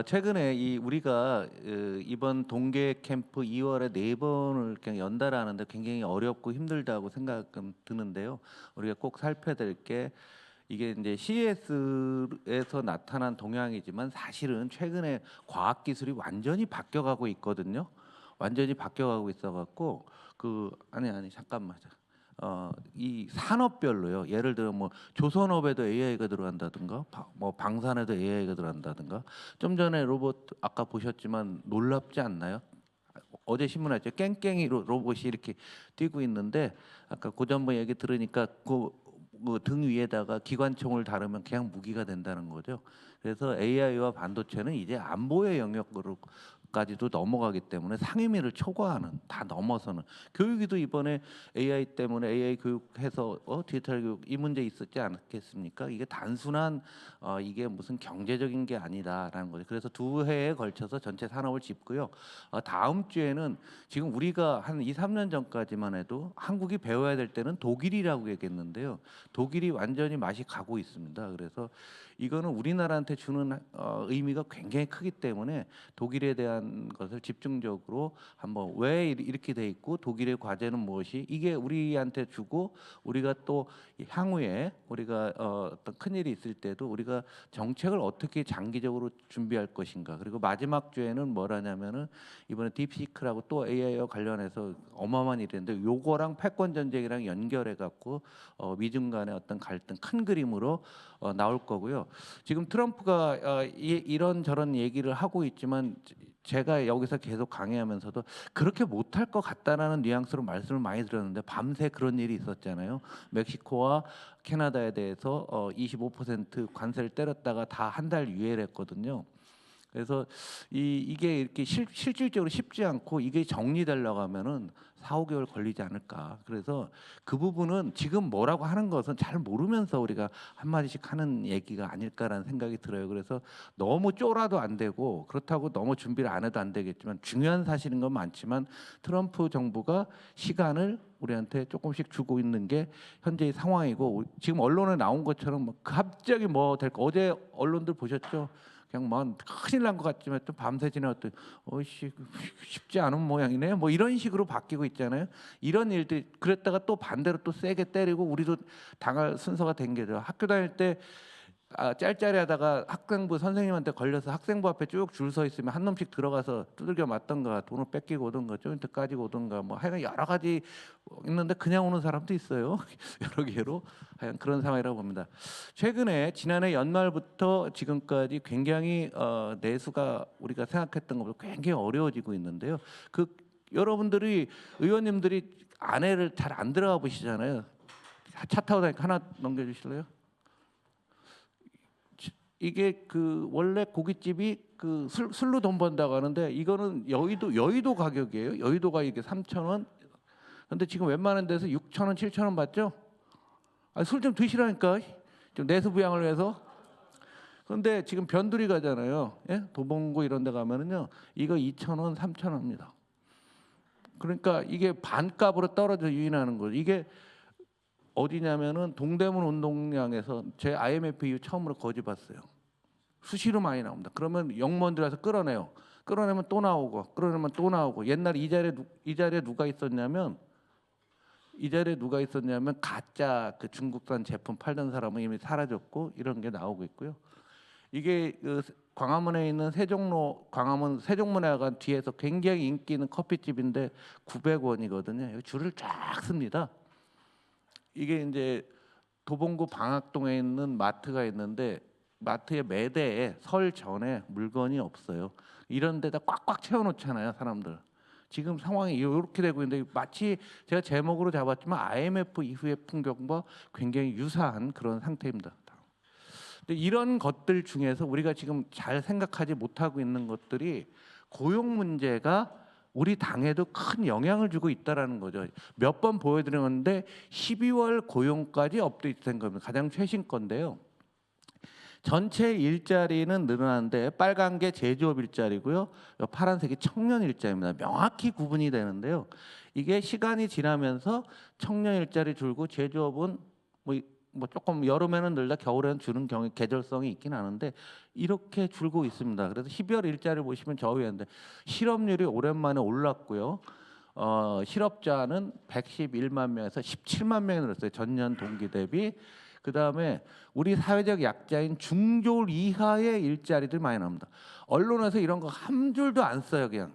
최근에 우리가 이번 동계 캠프 2월에 4번을 그냥 연달아 하는데 굉장히 어렵고 힘들다고 생각은 드는데요. 우리가 꼭 살펴야 될 게 이게 이제 CES에서 나타난 동향이지만 사실은 최근에 과학 기술이 완전히 바뀌어가고 있거든요. 완전히 바뀌어가고 있어갖고 아니 잠깐만. 이 산업별로요. 예를 들어 뭐 조선업에도 AI가 들어간다든가, 뭐 방산에도 AI가 들어간다든가. 좀 전에 로봇 아까 보셨지만 놀랍지 않나요? 어제 신문했죠. 깽깽이 로봇이 이렇게 뛰고 있는데 아까 고전부 얘기 들으니까 등 위에다가 기관총을 다루면 그냥 무기가 된다는 거죠. 그래서 AI와 반도체는 이제 안보의 영역으로까지도 넘어가기 때문에 상임위를 초과하는, 다 넘어서는. 교육위도 이번에 AI 때문에 AI 교육해서 디지털 교육 이 문제 있었지 않겠습니까? 이게 단순한 이게 무슨 경제적인 게 아니다라는 거죠. 그래서 두 해에 걸쳐서 전체 산업을 짚고요. 다음 주에는 지금 우리가 한 2, 3년 전까지만 해도 한국이 배워야 될 때는 독일이라고 얘기했는데요. 독일이 완전히 맛이 가고 있습니다. 그래서 이거는 우리나라한테 주는 의미가 굉장히 크기 때문에 독일에 대한 것을 집중적으로 한번 왜 이렇게 돼 있고 독일의 과제는 무엇이 이게 우리한테 주고 우리가 또 향후에 우리가 어떤 큰 일이 있을 때도 우리가 정책을 어떻게 장기적으로 준비할 것인가. 그리고 마지막 주에는 뭐라냐면은 이번에 딥시크라고 또 AI와 관련해서 어마어마한 일이 있는데 요거랑 패권 전쟁이랑 연결해 갖고 미중 간의 어떤 갈등 큰 그림으로 나올 거고요. 지금 트럼프가 이런 저런 얘기를 하고 있지만 제가 여기서 계속 강의하면서도 그렇게 못할 것 같다라는 뉘앙스로 말씀을 많이 드렸는데 밤새 그런 일이 있었잖아요. 멕시코와 캐나다에 대해서 25% 관세를 때렸다가 다 한 달 유예를 했거든요. 그래서 이게 이렇게 실질적으로 쉽지 않고 이게 정리되려고 하면은 4, 5개월 걸리지 않을까. 그래서 그 부분은 지금 뭐라고 하는 것은 잘 모르면서 우리가 한마디씩 하는 얘기가 아닐까라는 생각이 들어요. 그래서 너무 쫄아도 안 되고 그렇다고 너무 준비를 안 해도 안 되겠지만 중요한 사실인 건 많지만 트럼프 정부가 시간을 우리한테 조금씩 주고 있는 게 현재의 상황이고 지금 언론에 나온 것처럼 갑자기 뭐 될 거 어제 언론들 보셨죠? 그냥 뭐 큰일 난 것 같지만 또 밤새 지나갔더니 어이씨 쉽지 않은 모양이네 뭐 이런 식으로 바뀌고 있잖아요. 이런 일들이 그랬다가 또 반대로 또 세게 때리고 우리도 당할 순서가 된 게죠. 학교 다닐 때 짤짤이 하다가 학생부 선생님한테 걸려서 학생부 앞에 쭉 줄 서 있으면 한 놈씩 들어가서 두들겨 맞던가 돈을 뺏기고 오던가 조인트 까지고 오던가 뭐 하여간 여러 가지 있는데 그냥 오는 사람도 있어요. 여러 개로 하여간 그런 상황이라고 봅니다. 최근에 지난해 연말부터 지금까지 굉장히 내수가 우리가 생각했던 것보다 굉장히 어려워지고 있는데요. 여러분들이 의원님들이 안에를 잘 안 들어가 보시잖아요. 차 타고 다니까 하나 넘겨주실래요? 이게 원래 고깃집이 술로 돈 번다고 하는데 이거는 여의도 가격이에요. 여의도가 이게 3,000원. 근데 지금 웬만한 데서 6,000원, 7,000원 받죠? 술 좀 드시라니까. 좀 내수부양을 위해서. 그런데 지금 변두리 가잖아요. 예? 도봉구 이런 데 가면은요. 이거 2,000원, 3,000원입니다. 그러니까 이게 반값으로 떨어져 유인하는 거죠. 이게 어디냐면은 동대문 운동장에서 제 IMF 이후 처음으로 거지 봤어요. 수시로 많이 나옵니다. 그러면 영무원들 와서 끌어내요. 끌어내면 또 나오고, 끌어내면 또 나오고. 옛날에 이 자리에 누가 있었냐면 가짜 중국산 제품 팔던 사람은 이미 사라졌고 이런 게 나오고 있고요. 이게 광화문에 있는 광화문 세종문화관 뒤에서 굉장히 인기 있는 커피집인데 900원이거든요. 줄을 쫙 씁니다. 이게 이제 도봉구 방학동에 있는 마트가 있는데 마트의 매대에 설 전에 물건이 없어요. 이런 데다 꽉꽉 채워놓잖아요, 사람들. 지금 상황이 이렇게 되고 있는데 마치 제가 제목으로 잡았지만 IMF 이후의 풍경과 굉장히 유사한 그런 상태입니다. 근데 이런 것들 중에서 우리가 지금 잘 생각하지 못하고 있는 것들이 고용 문제가 우리 당에도 큰 영향을 주고 있다라는 거죠. 몇 번 보여드렸는데 12월 고용까지 업데이트된 겁니다. 가장 최신 건데요. 전체 일자리는 늘어나는데 빨간 게 제조업 일자리고요. 파란색이 청년 일자리입니다. 명확히 구분이 되는데요. 이게 시간이 지나면서 청년 일자리 줄고 제조업은 뭐 뭐 조금 여름에는 늘다 겨울에는 주는 경우 계절성이 있긴 하는데 이렇게 줄고 있습니다. 그래서 12월 일자를 보시면 저 위인데 실업률이 오랜만에 올랐고요. 실업자는 111만 명에서 17만 명이 늘었어요. 전년 동기 대비. 그다음에 우리 사회적 약자인 중졸 이하의 일자리들 많이 나옵니다. 언론에서 이런 거 한 줄도 안 써요. 그냥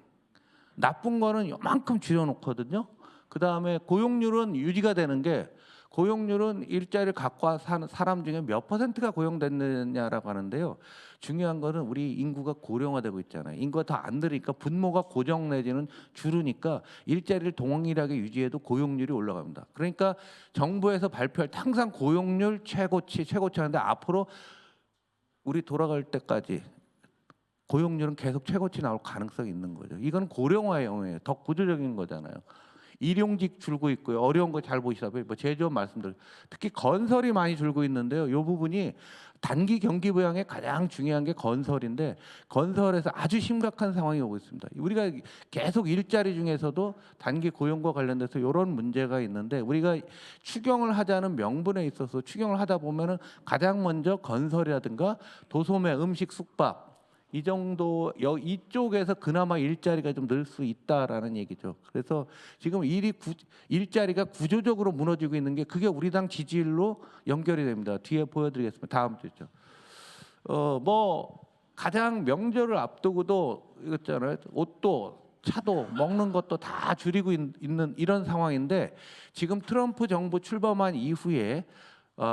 나쁜 거는 요만큼 줄여놓거든요. 그다음에 고용률은 유지가 되는 게 고용률은 일자리를 갖고 사는 사람 중에 몇 퍼센트가 고용됐느냐라고 하는데요. 중요한 거는 우리 인구가 고령화되고 있잖아요. 인구가 더 안 늘으니까 분모가 고정 내지는 줄으니까 일자리를 동일하게 유지해도 고용률이 올라갑니다. 그러니까 정부에서 발표할 때 항상 고용률 최고치 하는데 앞으로 우리 돌아갈 때까지 고용률은 계속 최고치 나올 가능성이 있는 거죠. 이건 고령화의 영향이에요. 더 구조적인 거잖아요. 일용직 줄고 있고요. 어려운 거 잘 보시다시피 뭐 제조업 말씀드려 특히 건설이 많이 줄고 있는데요. 이 부분이 단기 경기 부양에 가장 중요한 게 건설인데 건설에서 아주 심각한 상황이 오고 있습니다. 우리가 계속 일자리 중에서도 단기 고용과 관련돼서 이런 문제가 있는데 우리가 추경을 하자는 명분에 있어서 추경을 하다 보면은 가장 먼저 건설이라든가 도소매, 음식, 숙박 이 정도 이쪽에서 그나마 일자리가 좀 늘 수 있다라는 얘기죠. 그래서 지금 일자리가 구조적으로 무너지고 있는 게 그게 우리 당 지지율로 연결이 됩니다. 뒤에 보여드리겠습니다. 다음 주죠. 뭐 가장 명절을 앞두고도 이거잖아요. 옷도 차도 먹는 것도 다 줄이고 있는 이런 상황인데 지금 트럼프 정부 출범한 이후에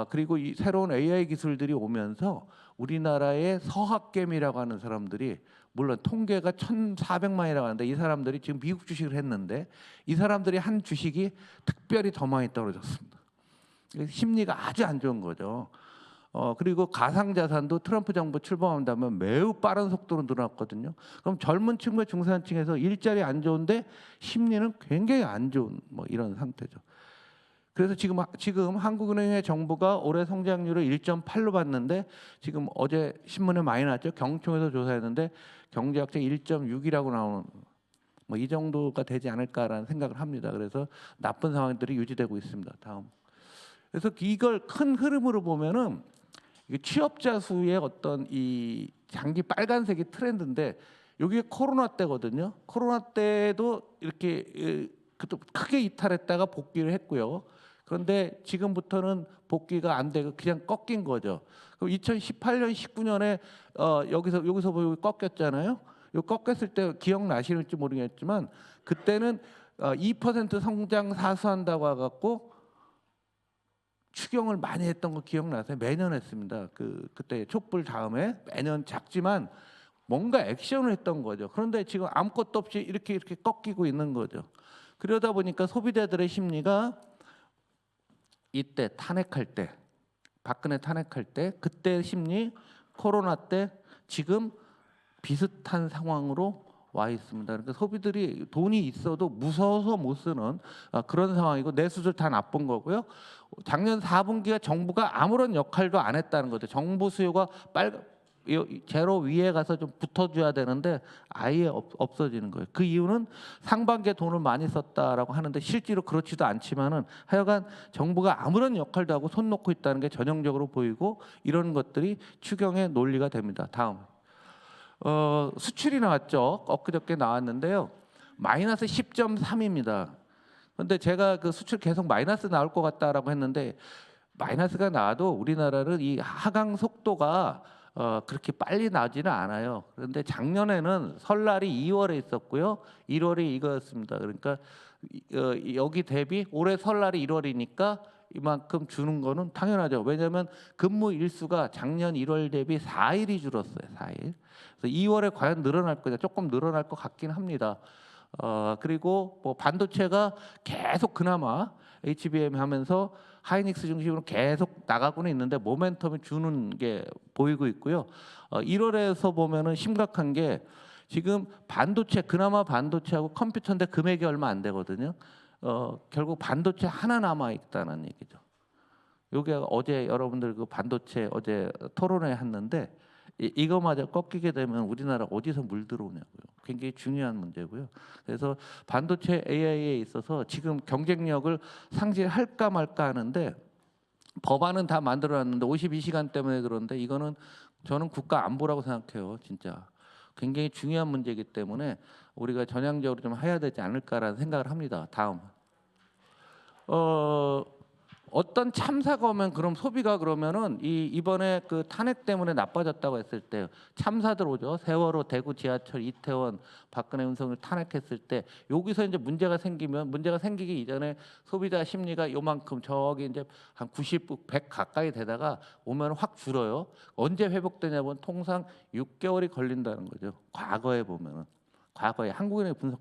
그리고 이 새로운 AI 기술들이 오면서 우리나라의 서학겜이라고 하는 사람들이 물론 통계가 1,400만이라고 하는데 이 사람들이 지금 미국 주식을 했는데 이 사람들이 한 주식이 특별히 더 많이 떨어졌습니다. 심리가 아주 안 좋은 거죠. 그리고 가상자산도 트럼프 정부 출범한다면 매우 빠른 속도로 늘어났거든요. 그럼 젊은 층과 중산층에서 일자리 안 좋은데 심리는 굉장히 안 좋은 뭐 이런 상태죠. 그래서 지금 한국은행의 정부가 올해 성장률을 1.8로 봤는데 지금 어제 신문에 많이 났죠. 경총에서 조사했는데 경제학자 1.6이라고 나오는 뭐 이 정도가 되지 않을까라는 생각을 합니다. 그래서 나쁜 상황들이 유지되고 있습니다. 다음. 그래서 이걸 큰 흐름으로 보면은 취업자 수의 어떤 이 장기 빨간색이 트렌드인데 여기에 코로나 때거든요. 코로나 때도 이렇게 크게 이탈했다가 복귀를 했고요. 그런데 지금부터는 복귀가 안 되고 그냥 꺾인 거죠. 그럼 2018년, 19년에 여기서 보고 꺾였잖아요. 요 꺾였을 때 기억나실지 모르겠지만 그때는 2% 성장 사수한다고 해갖고 추경을 많이 했던 거 기억나세요? 매년 했습니다. 그때 촛불 다음에 매년 작지만 뭔가 액션을 했던 거죠. 그런데 지금 아무것도 없이 이렇게 꺾이고 있는 거죠. 그러다 보니까 소비자들의 심리가 이때 탄핵할 때, 박근혜 탄핵할 때 그때 심리, 코로나 때 지금 비슷한 상황으로 와 있습니다. 그러니까 소비들이 돈이 있어도 무서워서 못 쓰는 그런 상황이고 내수도 다 나쁜 거고요. 작년 4분기가 정부가 아무런 역할도 안 했다는 거죠. 정부 수요가 제로 위에 가서 좀 붙어줘야 되는데 아예 없어지는 거예요. 그 이유는 상반기에 돈을 많이 썼다라고 하는데 실제로 그렇지도 않지만은 하여간 정부가 아무런 역할도 하고 손 놓고 있다는 게 전형적으로 보이고 이런 것들이 추경의 논리가 됩니다. 다음. 수출이 나왔죠. 엊그저께 나왔는데요. 마이너스 10.3입니다. 그런데 제가 그 수출 계속 마이너스 나올 것 같다라고 했는데 마이너스가 나와도 우리나라는 이 하강 속도가 그렇게 빨리 나지는 않아요. 그런데 작년에는 설날이 2월에 있었고요. 1월이 이거였습니다. 그러니까 여기 대비 올해 설날이 1월이니까 이만큼 주는 거는 당연하죠. 왜냐하면 근무 일수가 작년 1월 대비 4일이 줄었어요. 4일. 그래서 2월에 과연 늘어날 거냐? 조금 늘어날 것 같긴 합니다. 그리고 뭐 반도체가 계속 그나마 HBM 하면서 하이닉스 중심으로 계속 나가고는 있는데 모멘텀을 주는 게 보이고 있고요. 1월에서 보면은 심각한 게 지금 반도체 그나마 반도체하고 컴퓨터인데 금액이 얼마 안 되거든요. 결국 반도체 하나 남아 있다는 얘기죠. 요게 어제 여러분들 그 반도체 어제 토론회 했는데 이거마저 꺾이게 되면 우리나라 어디서 물 들어오냐고요. 굉장히 중요한 문제고요. 그래서 반도체 AI에 있어서 지금 경쟁력을 상실할까 말까 하는데 법안은 다 만들어놨는데 52시간 때문에 그런데 이거는 저는 국가 안보라고 생각해요. 진짜 굉장히 중요한 문제이기 때문에 우리가 전향적으로 좀 해야 되지 않을까라는 생각을 합니다. 다음 어떤 참사가 오면 그럼 소비가 그러면은 이번에 그 탄핵 때문에 나빠졌다고 했을 때 참사들 오죠. 세월호, 대구 지하철, 이태원, 박근혜, 윤석열 탄핵했을 때 여기서 이제 문제가 생기면 문제가 생기기 이전에 소비자 심리가 요만큼 저기 이제 한 90, 100 가까이 되다가 오면 확 줄어요. 언제 회복되냐면 통상 6개월이 걸린다는 거죠. 과거에 보면은. 과거에 한국인의 분석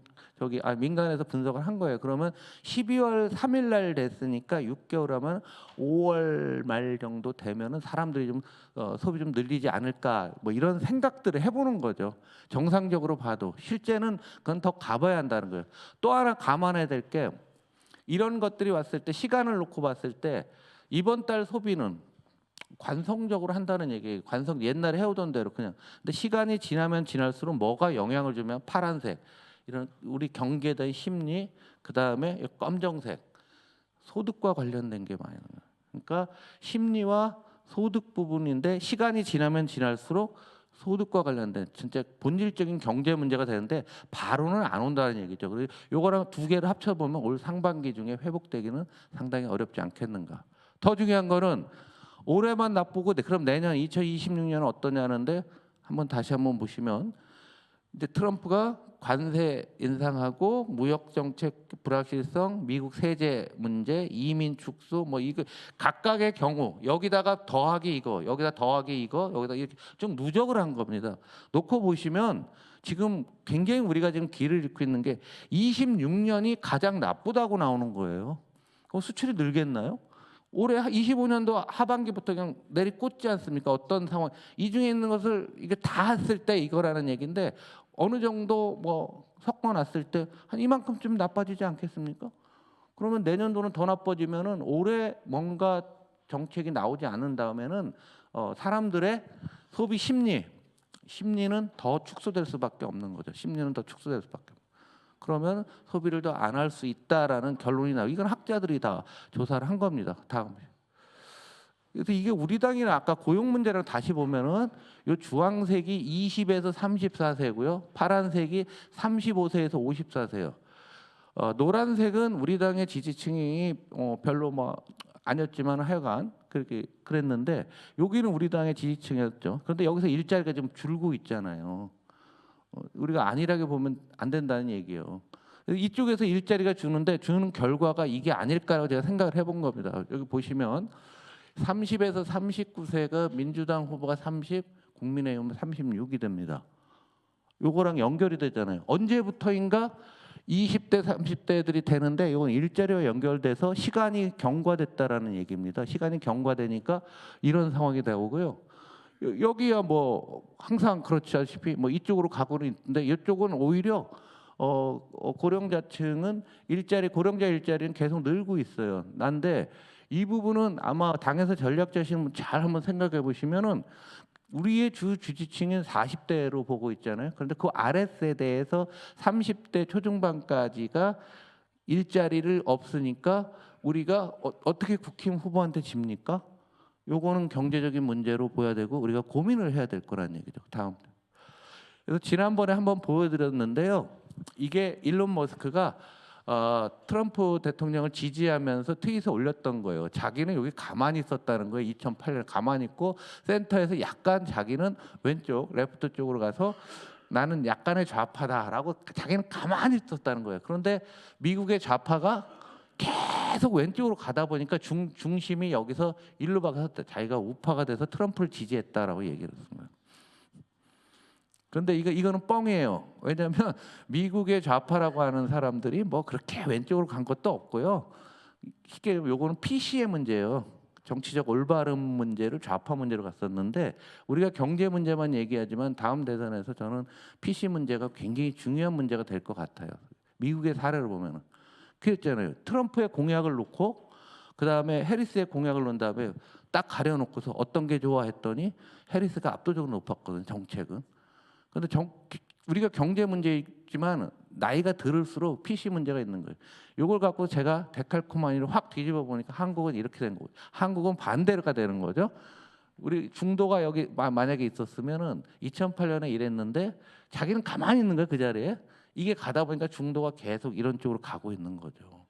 민간에서 분석을 한 거예요. 그러면 12월 3일 날 됐으니까 6개월 하면 5월 말 정도 되면은 사람들이 좀 소비 좀 늘리지 않을까 뭐 이런 생각들을 해보는 거죠. 정상적으로 봐도 실제는 그건 더 가봐야 한다는 거예요. 또 하나 감안해야 될 게 이런 것들이 왔을 때 시간을 놓고 봤을 때 이번 달 소비는 관성적으로 한다는 얘기예요. 관성 옛날에 해오던 대로 그냥. 근데 시간이 지나면 지날수록 뭐가 영향을 주면 파란색 이런 우리 경계에 대한 심리 그다음에 검정색 소득과 관련된 게 많아요. 그러니까 심리와 소득 부분인데 시간이 지나면 지날수록 소득과 관련된 진짜 본질적인 경제 문제가 되는데 바로는 안 온다는 얘기죠. 그리고 요거랑 두 개를 합쳐보면 올 상반기 중에 회복되기는 상당히 어렵지 않겠는가. 더 중요한 거는 올해만 나쁘고 그럼 내년 2026년은 어떠냐는데 한번 다시 한번 보시면 이제 트럼프가 관세 인상하고 무역 정책 불확실성, 미국 세제 문제, 이민 축소 뭐 이거 각각의 경우 여기다가 더하기 이거, 여기다 더하기 이거, 여기다 이렇게 좀 누적을 한 겁니다. 놓고 보시면 지금 굉장히 우리가 지금 길을 잃고 있는 게 26년이 가장 나쁘다고 나오는 거예요. 그럼 수출이 늘겠나요? 올해 25년도 하반기부터 그냥 내리꽂지 않습니까? 어떤 상황 이 중에 있는 것을 이게 다 했을 때 이거라는 얘기인데 어느 정도 뭐 섞어 놨을 때 한 이만큼쯤 나빠지지 않겠습니까? 그러면 내년도는 더 나빠지면은 올해 뭔가 정책이 나오지 않은 다음에는 사람들의 소비 심리는 더 축소될 수밖에 없는 거죠. 심리는 더 축소될 수밖에 없는. 그러면 소비를 더 안 할 수 있다라는 결론이 나고 이건 학자들이 다 조사를 한 겁니다. 다음. 그래서 이게 우리 당이나 아까 고용 문제랑 다시 보면은 요 주황색이 20에서 34세고요. 파란색이 35세에서 54세요. 노란색은 우리 당의 지지층이 별로 뭐 아니었지만 하여간 그렇게 그랬는데 여기는 우리 당의 지지층이었죠. 그런데 여기서 일자리가 좀 줄고 있잖아요. 우리가 안일하게 보면 안 된다는 얘기예요. 이쪽에서 일자리가 주는 결과가 이게 아닐까라고 제가 생각을 해본 겁니다. 여기 보시면 30에서 39세가 민주당 후보가 30, 국민의힘 36이 됩니다. 요거랑 연결이 되잖아요. 언제부터인가 20대, 30대들이 되는데 이건 일자리와 연결돼서 시간이 경과됐다라는 얘기입니다. 시간이 경과되니까 이런 상황이 되고요. 여기야 뭐 항상 그렇다시피 뭐 이쪽으로 가고는 있는데 이쪽은 오히려 고령자층은 고령자 일자리는 계속 늘고 있어요. 난데 이 부분은 아마 당에서 전략 짜시는 잘 한번 생각해 보시면은 우리의 지지층은 40대로 보고 있잖아요. 그런데 그 아래 세대에서 30대 초중반까지가 일자리를 없으니까 우리가 어떻게 국힘 후보한테 집니까? 요거는 경제적인 문제로 보여야 되고 우리가 고민을 해야 될 거란 얘기죠. 다음. 그래서 지난번에 한번 보여드렸는데요. 이게 일론 머스크가 트럼프 대통령을 지지하면서 트윗에 올렸던 거예요. 자기는 여기 가만히 있었다는 거예요. 2008년 가만히 있고 센터에서 약간 자기는 왼쪽 레프트 쪽으로 가서 나는 약간의 좌파다라고 자기는 가만히 있었다는 거예요. 그런데 미국의 좌파가 계속 왼쪽으로 가다 보니까 중심이 여기서 일로 박았다. 자기가 우파가 돼서 트럼프를 지지했다라고 얘기를 했습니다. 그런데 이거는 뻥이에요. 왜냐하면 미국의 좌파라고 하는 사람들이 뭐 그렇게 왼쪽으로 간 것도 없고요. 이게 요거는 PC의 문제예요. 정치적 올바른 문제를 좌파 문제로 갔었는데 우리가 경제 문제만 얘기하지만 다음 대선에서 저는 PC 문제가 굉장히 중요한 문제가 될 것 같아요. 미국의 사례를 보면은 그랬잖아요. 트럼프의 공약을 놓고 그 다음에 해리스의 공약을 놓은 다음에 딱 가려놓고서 어떤 게 좋아 했더니 해리스가 압도적으로 높았거든요. 정책은. 그런데 우리가 경제 문제이지만 나이가 들을수록 PC 문제가 있는 거예요. 요걸 갖고 제가 데칼코마니를 확 뒤집어 보니까 한국은 이렇게 된 거예요. 한국은 반대가 되는 거죠. 우리 중도가 여기 만약에 있었으면은 2008년에 이랬는데 자기는 가만히 있는 거예요, 그 자리에. 이게 가다 보니까 중도가 계속 이런 쪽으로 가고 있는 거죠.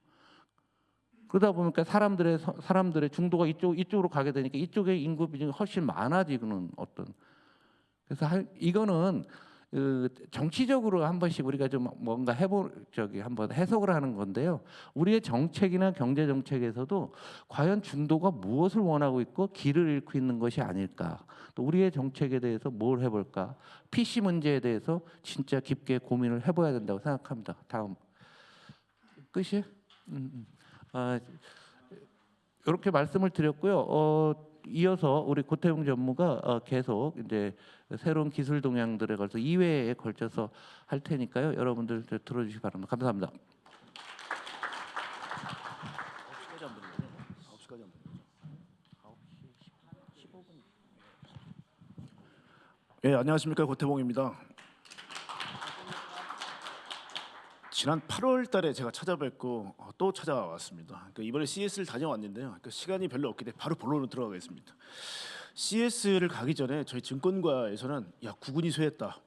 그러다 보니까 사람들의 중도가 이쪽으로 가게 되니까 이쪽의 인구 비중이 훨씬 많아지는 어떤. 그래서 이거는 정치적으로 한 번씩 우리가 좀 뭔가 한번 해석을 하는 건데요. 우리의 정책이나 경제 정책에서도 과연 중도가 무엇을 원하고 있고 길을 잃고 있는 것이 아닐까. 또 우리의 정책에 대해서 뭘 해볼까. PC 문제에 대해서 진짜 깊게 고민을 해봐야 된다고 생각합니다. 다음 끝이에요? 이렇게 말씀을 드렸고요. 이어서 우리 고태웅 전무가 계속 이제 새로운 기술 동향들에 걸쳐서 2회에 걸쳐서 할 테니까요. 여러분들 들어주시기 바랍니다. 감사합니다. 예, 안녕하십니까, 고태봉입니다. 지난 8월 달에 제가 찾아뵙고 또 찾아왔습니다. 그러니까 이번에 CS를 다녀왔는데요. 그러니까 시간이 별로 없기 때문에 바로 본론으로 들어가겠습니다. CS를 가기 전에 저희 증권가에서는 야, 국군이 쇠했다.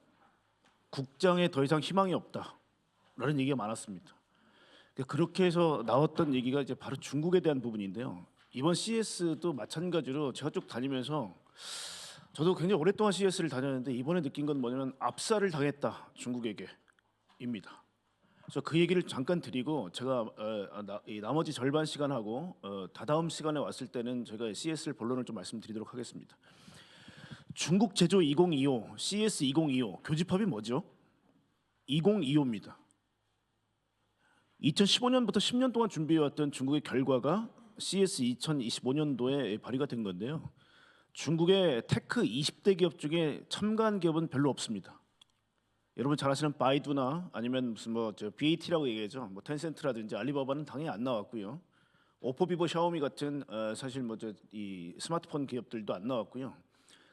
국장에 더 이상 희망이 없다. 라는 얘기가 많았습니다. 그러니까 그렇게 해서 나왔던 얘기가 이제 바로 중국에 대한 부분인데요. 이번 CS도 마찬가지로 제가 쭉 다니면서 저도 굉장히 오랫동안 CS를 다녔는데 이번에 느낀 건 뭐냐면 압살을 당했다, 중국에게입니다. 그래서 그 얘기를 잠깐 드리고 제가 이 나머지 절반 시간하고 다다음 시간에 왔을 때는 제가 CS를 본론을 좀 말씀드리도록 하겠습니다. 중국 제조 2025, CS 2025 교집합이 뭐죠? 2025입니다. 2015년부터 10년 동안 준비해왔던 중국의 결과가 CS 2025년도에 발의가 된 건데요. 중국의 테크 20대 기업 중에 참가한 기업은 별로 없습니다. 여러분 잘 아시는 바이두나 아니면 무슨 BAT라고 얘기하죠. 텐센트라든지 알리바바는 당연히 안 나왔고요. 오포, 비보, 샤오미 같은 사실 이 스마트폰 기업들도 안 나왔고요.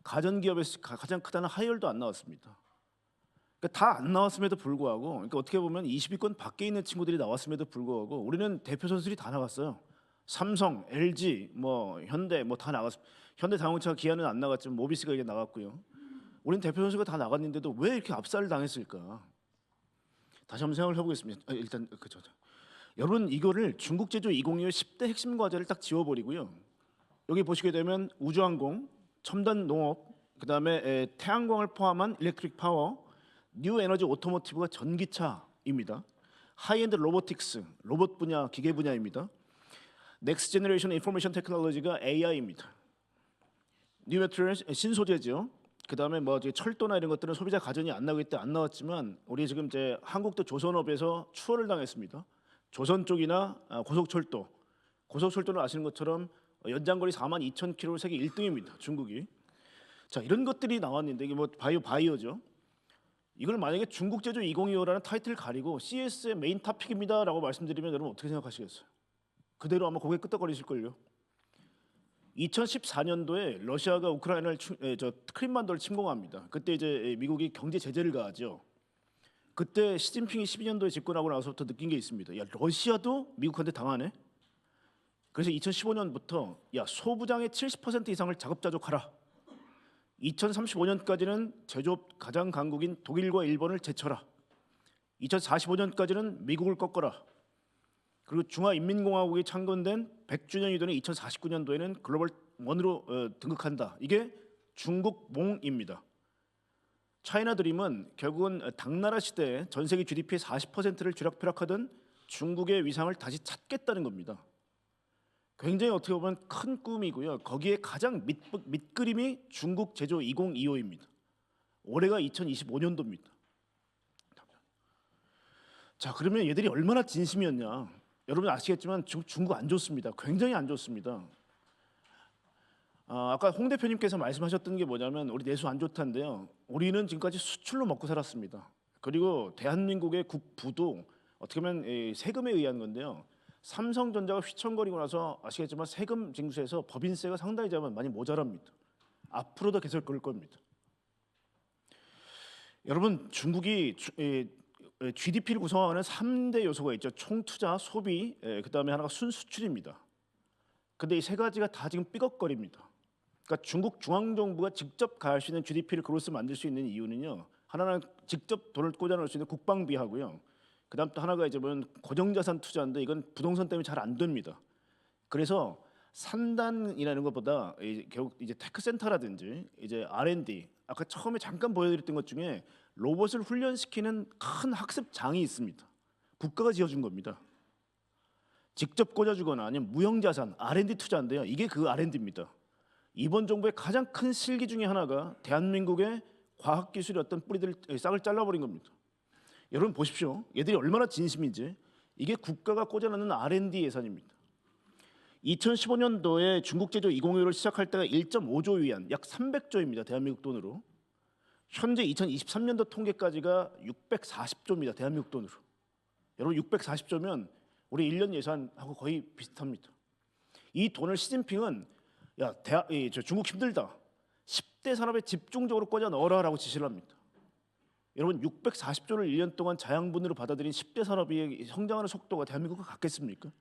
가전 기업에서 가장 크다는 하이얼도 안 나왔습니다. 그러니까 다 안 나왔음에도 불구하고, 그러니까 어떻게 보면 20위권 밖에 있는 친구들이 나왔음에도 불구하고 우리는 대표 선수들이 다 나갔어요. 삼성, LG, 현대 다 나갔습니다. 현대자동차, 기아는 안 나갔지만 모비스가 이제 나갔고요. 우리는 대표 선수가 다 나갔는데도 왜 이렇게 압살을 당했을까? 다시 한번 생각을 해보겠습니다. 일단 여러분 이거를 중국 제조 2025 10대 핵심 과제를 딱 지워버리고요. 여기 보시게 되면 우주항공, 첨단 농업, 그다음에 태양광을 포함한 일렉트릭 파워, 뉴 에너지 오토모티브가 전기차입니다. 하이엔드 로보틱스, 로봇 분야, 기계 분야입니다. 넥스트 제너레이션 인포메이션 테크놀로지가 AI입니다. 뉴 매트리얼 신소재죠. 그다음에 철도나 이런 것들은 소비자 가전이 안 나오기 때문에 안 나왔지만 우리 지금 이제 한국도 조선업에서 추월을 당했습니다. 조선 쪽이나 고속철도는 아시는 것처럼 연장거리 42,000km 세계 1등입니다. 중국이. 자, 이런 것들이 나왔는데 이게 바이오죠. 이걸 만약에 중국 제조 2025라는 타이틀을 가리고 CS의 메인 토픽입니다라고 말씀드리면 여러분 어떻게 생각하시겠어요? 그대로 아마 고개 끄덕거리실걸요. 2014년도에 러시아가 우크라이나를 크림반도를 침공합니다. 그때 이제 미국이 경제 제재를 가하죠. 그때 시진핑이 12년도에 집권하고 나서부터 느낀 게 있습니다. 야, 러시아도 미국한테 당하네. 그래서 2015년부터 야, 소부장의 70% 이상을 자급자족하라. 2035년까지는 제조업 가장 강국인 독일과 일본을 제쳐라. 2045년까지는 미국을 꺾어라. 그리고 중화인민공화국이 창건된 100주년이 되는 2049년도에는 글로벌 원으로 등극한다. 이게 중국몽입니다. 차이나 드림은 결국은 당나라 시대에 전 세계 GDP의 40%를 쥐락펴락하던 중국의 위상을 다시 찾겠다는 겁니다. 굉장히 어떻게 보면 큰 꿈이고요. 거기에 가장 밑그림이 중국 제조 2025입니다. 올해가 2025년도입니다. 자, 그러면 얘들이 얼마나 진심이었냐? 여러분 아시겠지만 중국 안 좋습니다. 굉장히 안 좋습니다. 아까 홍 대표님께서 말씀하셨던 게 뭐냐면 우리 내수 안 좋다는데요. 우리는 지금까지 수출로 먹고 살았습니다. 그리고 대한민국의 국부도 어떻게 보면 세금에 의한 건데요. 삼성전자가 휘청거리고 나서 아시겠지만 세금 징수에서 법인세가 상당히 많이 모자랍니다. 앞으로도 계속 그럴 겁니다. 여러분 중국이 GDP를 구성하는 3대 요소가 있죠. 총투자, 소비, 그다음에 하나가 순수출입니다. 근데 이 세 가지가 다 지금 삐걱거립니다. 그러니까 중국 중앙정부가 직접 가할 수 있는 GDP를 그로스 만들 수 있는 이유는요. 하나는 직접 돈을 꽂아넣을 수 있는 국방비하고요. 그다음 또 하나가 이제 보면 고정자산 투자인데 이건 부동산 때문에 잘 안 됩니다. 그래서 산단이라는 것보다 결국 이제 테크센터라든지 이제 R&D 아까 처음에 잠깐 보여드렸던 것 중에 로봇을 훈련시키는 큰 학습장이 있습니다. 국가가 지어준 겁니다. 직접 꽂아주거나 아니면 무형자산 R&D 투자인데요. 이게 그 R&D입니다. 이번 정부의 가장 큰 실기 중에 하나가 대한민국의 과학기술의 어떤 뿌리들 싹을 잘라버린 겁니다. 여러분 보십시오. 얘들이 얼마나 진심인지. 이게 국가가 꽂아놓는 R&D 예산입니다. 2015년도에 중국 제조 2025를 시작할 때가 1.5조 위안, 약 300조입니다. 대한민국 돈으로. 현재 2023년도 통계까지가 640조입니다. 대한민국 돈으로. 여러분 640조면 우리 1년 예산하고 거의 비슷합니다. 이 돈을 시진핑은 중국 힘들다. 10대 산업에 집중적으로 꽂아 넣어라라고 지시를 합니다. 여러분 640조를 1년 동안 자양분으로 받아들인 10대 산업이 성장하는 속도가 대한민국과 같겠습니까?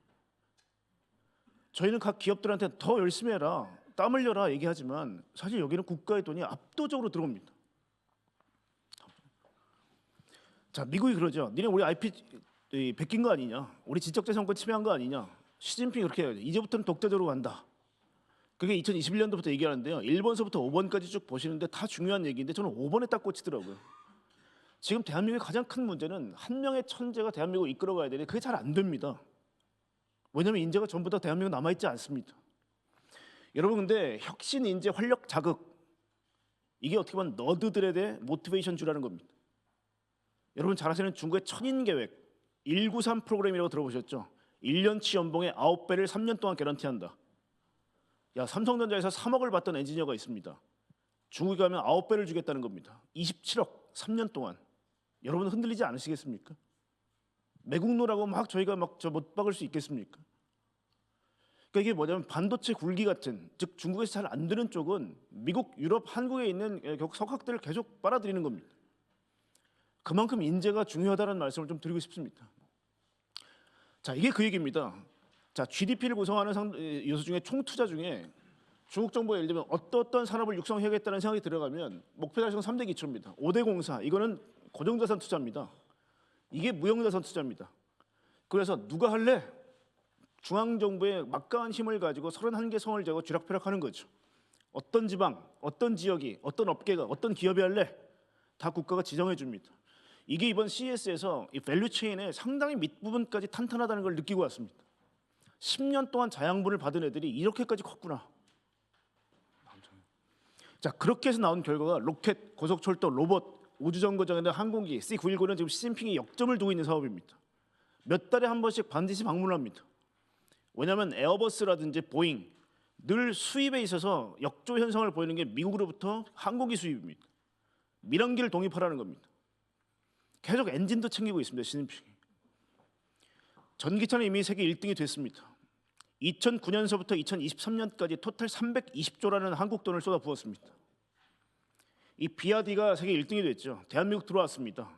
저희는 각 기업들한테 더 열심히 해라, 땀 흘려라 얘기하지만 사실 여기는 국가의 돈이 압도적으로 들어옵니다. 자, 미국이 그러죠. 니네 우리 IP 베낀 거 아니냐? 우리 지적재산권 침해한 거 아니냐? 시진핑이 그렇게 해야죠. 이제부터는 독자적으로 간다. 그게 2021년도부터 얘기하는데요. 1번서부터 5번까지 쭉 보시는데 다 중요한 얘기인데 저는 5번에 딱 꽂히더라고요. 지금 대한민국의 가장 큰 문제는 한 명의 천재가 대한민국을 이끌어가야 되는데 그게 잘 안 됩니다. 왜냐하면 인재가 전부 다 대한민국 남아있지 않습니다. 여러분 근데 혁신, 인재, 활력, 자극 이게 어떻게 보면 너드들에 대해 모티베이션 주라는 겁니다. 여러분 잘 아시는 중국의 천인계획 193 프로그램이라고 들어보셨죠? 1년치 연봉의 9배를 3년 동안 개런티한다. 야, 삼성전자에서 3억을 받던 엔지니어가 있습니다. 중국에 가면 9배를 주겠다는 겁니다. 27억 3년 동안. 여러분 흔들리지 않으시겠습니까? 매국노라고 막 저희가 막 못 박을 수 있겠습니까? 그러니까 이게 뭐냐면 반도체 굴기 같은, 즉 중국에서 잘 안 되는 쪽은 미국, 유럽, 한국에 있는 석학들을 계속 빨아들이는 겁니다. 그만큼 인재가 중요하다는 말씀을 좀 드리고 싶습니다. 자, 이게 그 얘기입니다. 자, GDP를 구성하는 요소 중에 총투자 중에 중국 정부가 예를 들면 어떤 산업을 육성해야겠다는 생각이 들어가면 목표 달성 3대 기초입니다. 5대 공사, 이거는 고정자산 투자입니다. 이게 무형자산 투자입니다. 그래서 누가 할래? 중앙정부의 막강한 힘을 가지고 31개 성을 재고 쥐락펴락하는 거죠. 어떤 지방, 어떤 지역이, 어떤 업계가, 어떤 기업이 할래? 다 국가가 지정해 줍니다. 이게 이번 CES에서 이 밸류 체인의 상당히 밑부분까지 탄탄하다는 걸 느끼고 왔습니다. 10년 동안 자양분을 받은 애들이 이렇게까지 컸구나. 자, 그렇게 해서 나온 결과가 로켓, 고속철도, 로봇, 우주정거장이나 항공기, C919는 지금 시진핑이 역점을 두고 있는 사업입니다. 몇 달에 한 번씩 반드시 방문합니다. 왜냐하면 에어버스라든지 보잉 늘 수입에 있어서 역조 현상을 보이는 게 미국으로부터 항공기 수입입니다. 밀항기를 독립하라는 겁니다. 계속 엔진도 챙기고 있습니다. 시진핑이. 전기차는 이미 세계 1등이 됐습니다. 2009년서부터 2023년까지 토탈 320조라는 한국 돈을 쏟아부었습니다. 이 비아디가 세계 1등이 됐죠. 대한민국 들어왔습니다.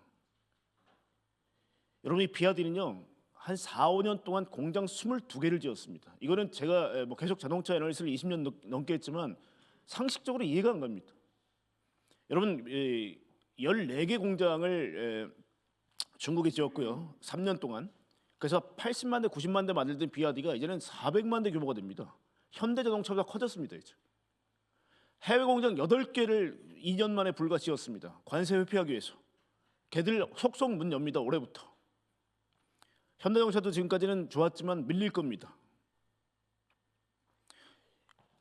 여러분 이 비아디는요 한 4, 5년 동안 공장 22개를 지었습니다. 이거는 제가 뭐 계속 자동차 애널리스트를 20년 넘게 했지만 상식적으로 이해가 안 갑니다. 여러분 14개 공장을 중국에 지었고요. 3년 동안. 그래서 80만 대, 90만 대 만들던 비아디가 이제는 400만 대 규모가 됩니다. 현대자동차보다 커졌습니다. 이제. 해외 공장 8개를 2년 만에 불과 지었습니다. 관세 회피하기 위해서. 걔들 속속 문 엽니다. 올해부터. 현대자동차도 지금까지는 좋았지만 밀릴 겁니다.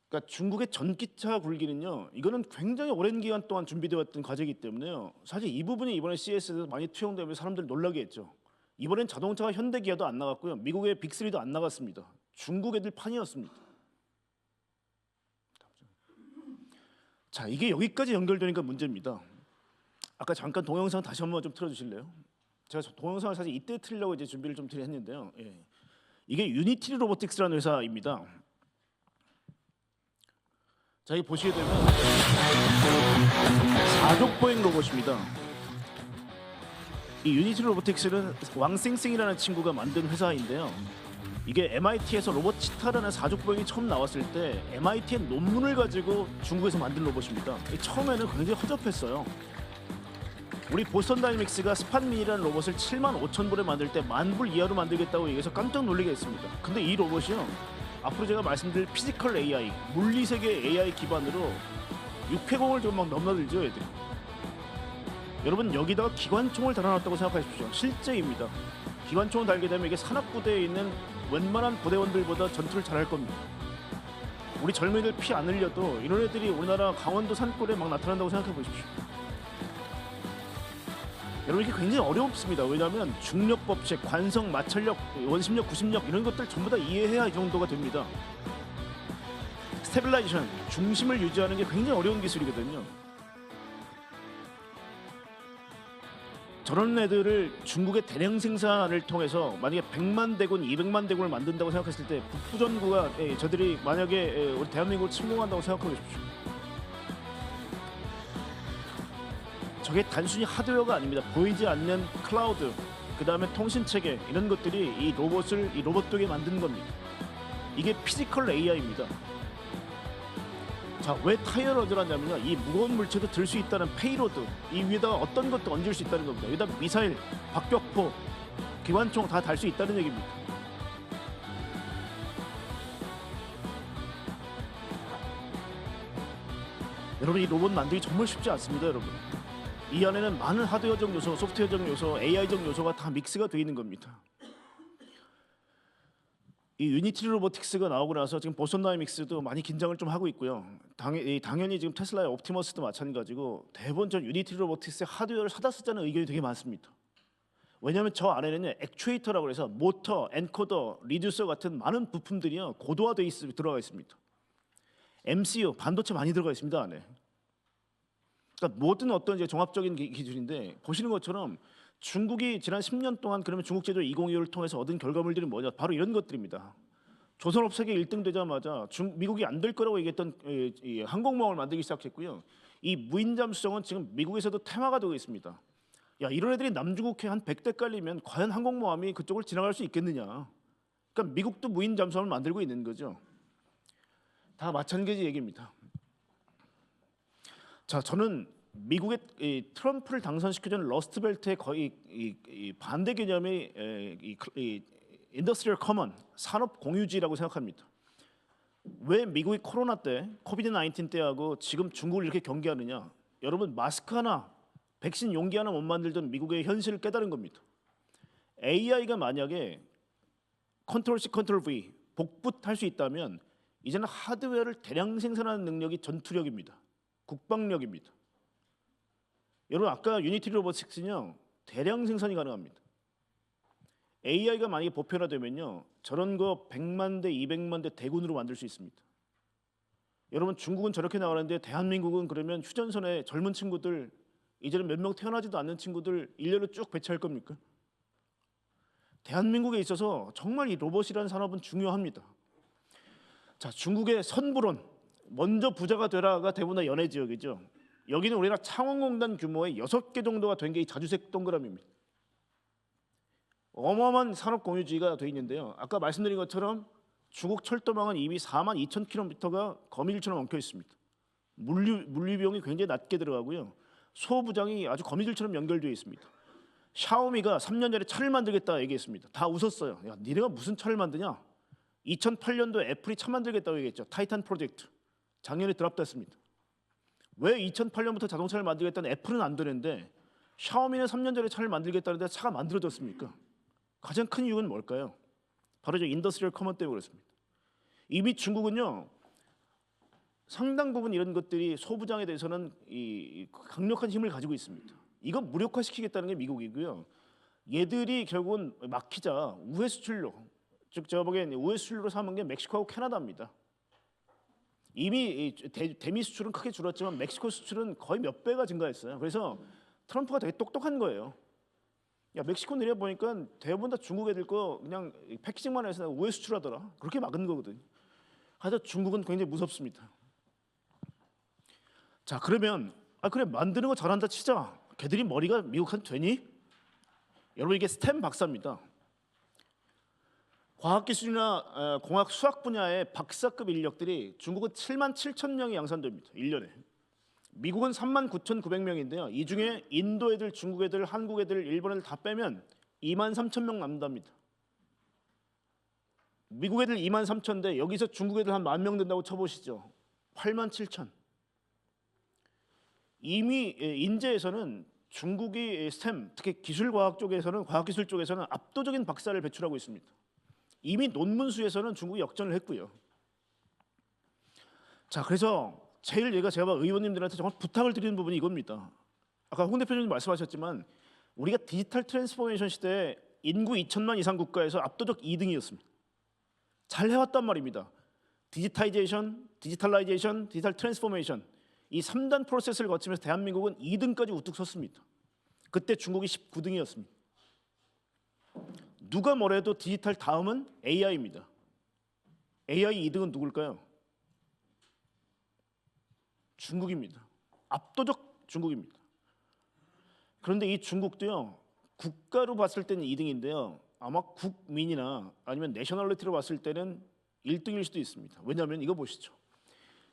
그러니까 중국의 전기차 굴기는요. 이거는 굉장히 오랜 기간 동안 준비되어 왔던 과제이기 때문에요. 사실 이 부분이 이번에 CES에서 많이 투영되면서 사람들 놀라게 했죠. 이번엔 자동차가 현대기아도 안 나갔고요. 미국의 빅3도 안 나갔습니다. 중국 애들 판이었습니다. 자, 이게 여기까지 연결되니까 문제입니다. 아까 잠깐 동영상 다시 한번 좀 틀어주실래요? 제가 동영상을 사실 이때 틀려고 이제 준비를 좀 했는데요. 예. 이게 유니티 로보틱스라는 회사입니다. 자, 여기 보시게 되면 사족 보행 로봇입니다. 이 유니티 로보틱스는 왕생생이라는 친구가 만든 회사인데요. 이게 MIT에서 로봇 치타라는 사족보행이 처음 나왔을 때 MIT의 논문을 가지고 중국에서 만든 로봇입니다. 처음에는 굉장히 허접했어요. 우리 보스턴 다이내믹스가 스팟미니라는 로봇을 75,000불에 만들 때 10,000불 이하로 만들겠다고 얘기해서 깜짝 놀라게 했습니다. 근데 이 로봇이요, 앞으로 제가 말씀드릴 피지컬 AI, 물리세계 AI 기반으로 육해공을 좀 막 넘나들죠, 애들이. 여러분, 여기다가 기관총을 달아놨다고 생각하십시오. 실제입니다. 기관총을 달게 되면 이게 산악부대에 있는 웬만한 부대원들보다 전투를 잘할 겁니다. 우리 젊은이들 피 안 흘려도 이런 애들이 우리나라 강원도 산골에 막 나타난다고 생각해 보십시오. 여러분, 이게 굉장히 어렵습니다. 왜냐하면 중력 법칙, 관성, 마찰력, 원심력, 구심력 이런 것들 전부 다 이해해야 이 정도가 됩니다. 스테빌라이제이션, 중심을 유지하는 게 굉장히 어려운 기술이거든요. 저런 애들을 중국의 대량 생산을 통해서 만약에 100만 대군, 200만 대군을 만든다고 생각했을 때 북부전구가 저들이 만약에 우리 대한민국을 침공한다고 생각해 보십시오. 저게 단순히 하드웨어가 아닙니다. 보이지 않는 클라우드, 그 다음에 통신체계 이런 것들이 이 로봇을 이 로봇독에 만든 겁니다. 이게 피지컬 AI입니다. 자, 왜 타이어로드를 하냐면요, 이 무거운 물체도 들 수 있다는 페이로드, 이 위에다가 어떤 것도 얹을 수 있다는 겁니다. 여기다 미사일, 박격포, 기관총 다 달 수 있다는 얘기입니다. 여러분, 이 로봇 만들기 정말 쉽지 않습니다, 여러분. 이 안에는 많은 하드웨어적 요소, 소프트웨어적 요소, AI적 요소가 다 믹스가 되어 있는 겁니다. 이 유니티 로보틱스가 나오고 나서 지금 보스턴 다이내믹스도 많이 긴장을 좀 하고 있고요. 당연히 지금 테슬라의 옵티머스도 마찬가지고 대부분 전 유니티 로보틱스의 하드웨어를 사다 쓰자는 의견이 되게 많습니다. 왜냐하면 저 안에는 액추에이터라고 해서 모터, 엔코더, 리듀서 같은 많은 부품들이요 고도화되어 들어가 있습니다. MCU, 반도체 많이 들어가 있습니다 안에. 그러니까 모든 어떤 이제 종합적인 기술인데, 보시는 것처럼 중국이 지난 10년 동안 그러면 중국 제조 2025를 통해서 얻은 결과물들이 뭐냐? 바로 이런 것들입니다. 조선업 세계 1등 되자마자 미국이 안 될 거라고 얘기했던 이 항공모함을 만들기 시작했고요. 이 무인 잠수정은 지금 미국에서도 테마가 되고 있습니다. 야, 이런 애들이 남중국해 한 100대 깔리면 과연 항공모함이 그쪽을 지나갈 수 있겠느냐? 그러니까 미국도 무인 잠수함을 만들고 있는 거죠. 다 마찬가지 얘기입니다. 자, 저는 미국의 트럼프를 당선시켜준 러스트벨트의 거의 이 반대 개념이 인더스트리얼 커먼, 산업 공유지라고 생각합니다. 왜 미국이 코로나 때, 코비드 19 때하고 지금 중국을 이렇게 경계하느냐? 여러분, 마스크 하나, 백신 용기 하나 못 만들던 미국의 현실을 깨달은 겁니다. AI가 만약에 컨트롤 C, 컨트롤 V 복붙할 수 있다면 이제는 하드웨어를 대량 생산하는 능력이 전투력입니다. 국방력입니다. 여러분, 아까 유니티 로보틱스는요 대량 생산이 가능합니다. AI가 만약에 보편화되면요 저런 거 100만 대, 200만 대 대군으로 만들 수 있습니다. 여러분, 중국은 저렇게 나가는데 대한민국은 그러면 휴전선에 젊은 친구들, 이제는 몇 명 태어나지도 않는 친구들 일렬로 쭉 배치할 겁니까? 대한민국에 있어서 정말 이 로봇이라는 산업은 중요합니다. 자, 중국의 선불원, 먼저 부자가 되라가 대부분 다 연해 지역이죠. 여기는 우리나라 창원공단 규모의 6개 정도가 된 게 이 자주색 동그라미입니다. 어마어마한 산업 공유지가 돼 있는데요. 아까 말씀드린 것처럼 중국 철도망은 이미 42,000km가 거미줄처럼 엉켜 있습니다. 물류 비용이 굉장히 낮게 들어가고요. 소부장이 아주 거미줄처럼 연결되어 있습니다. 샤오미가 3년 전에 차를 만들겠다 얘기했습니다. 다 웃었어요. 야, 니네가 무슨 차를 만드냐? 2008년도 애플이 차 만들겠다고 얘기했죠. 타이탄 프로젝트. 작년에 드랍됐습니다. 왜 2008년부터 자동차를 만들겠다는 애플은 안 되는데 샤오미는 3년 전에 차를 만들겠다는데 차가 만들어졌습니까? 가장 큰 이유는 뭘까요? 바로 저 인더스트리얼 커먼 때문에 그렇습니다. 이미 중국은요 상당 부분 이런 것들이 소부장에 대해서는 이 강력한 힘을 가지고 있습니다. 이건 무력화시키겠다는 게 미국이고요. 얘들이 결국은 막히자 우회 수출로, 즉 제가 보기엔 우회 수출로 삼은 게 멕시코하고 캐나다입니다. 이미 대미 수출은 크게 줄었지만 멕시코 수출은 거의 몇 배가 증가했어요. 그래서 트럼프가 되게 똑똑한 거예요. 야, 멕시코 내려 보니까 대부분 다 중국 애들 거 그냥 패키징만 해서 우회 수출하더라. 그렇게 막은 거거든요. 하여튼 중국은 굉장히 무섭습니다. 자, 그러면 그래 만드는 거 잘한다 치자. 걔들이 머리가 미국한테 되니? 여러분 이게 스템 박사입니다. 과학기술이나 공학 수학 분야의 박사급 인력들이 중국은 7만 7천 명이 양산됩니다. 1년에. 미국은 3만 9,900명인데요. 이 중에 인도 애들, 중국 애들, 한국 애들, 일본 애들 다 빼면 2만 3천 명 남답니다. 미국 애들 2만 3천인데 여기서 중국 애들 한 1만 명 된다고 쳐보시죠. 8만 7천. 이미 인재에서는 중국이 스템, 특히 기술과학 쪽에서는 과학기술 쪽에서는 압도적인 박사를 배출하고 있습니다. 이미 논문 수에서는 중국이 역전을 했고요. 자, 그래서 제일 제가 의원님들한테 정말 부탁을 드리는 부분이 이겁니다. 아까 홍 대표님 말씀하셨지만 우리가 디지털 트랜스포메이션 시대에 인구 2천만 이상 국가에서 압도적 2등이었습니다. 잘 해왔단 말입니다. 디지타이제이션, 디지털라이제이션, 디지털 트랜스포메이션 이 3단 프로세스를 거치면서 대한민국은 2등까지 우뚝 섰습니다. 그때 중국이 19등이었습니다. 누가 뭐래도 디지털 다음은 AI입니다. AI 2등은 누굴까요? 중국입니다. 압도적 중국입니다. 그런데 이 중국도요. 국가로 봤을 때는 2등인데요. 아마 국민이나 아니면 내셔널리티로 봤을 때는 1등일 수도 있습니다. 왜냐하면 이거 보시죠.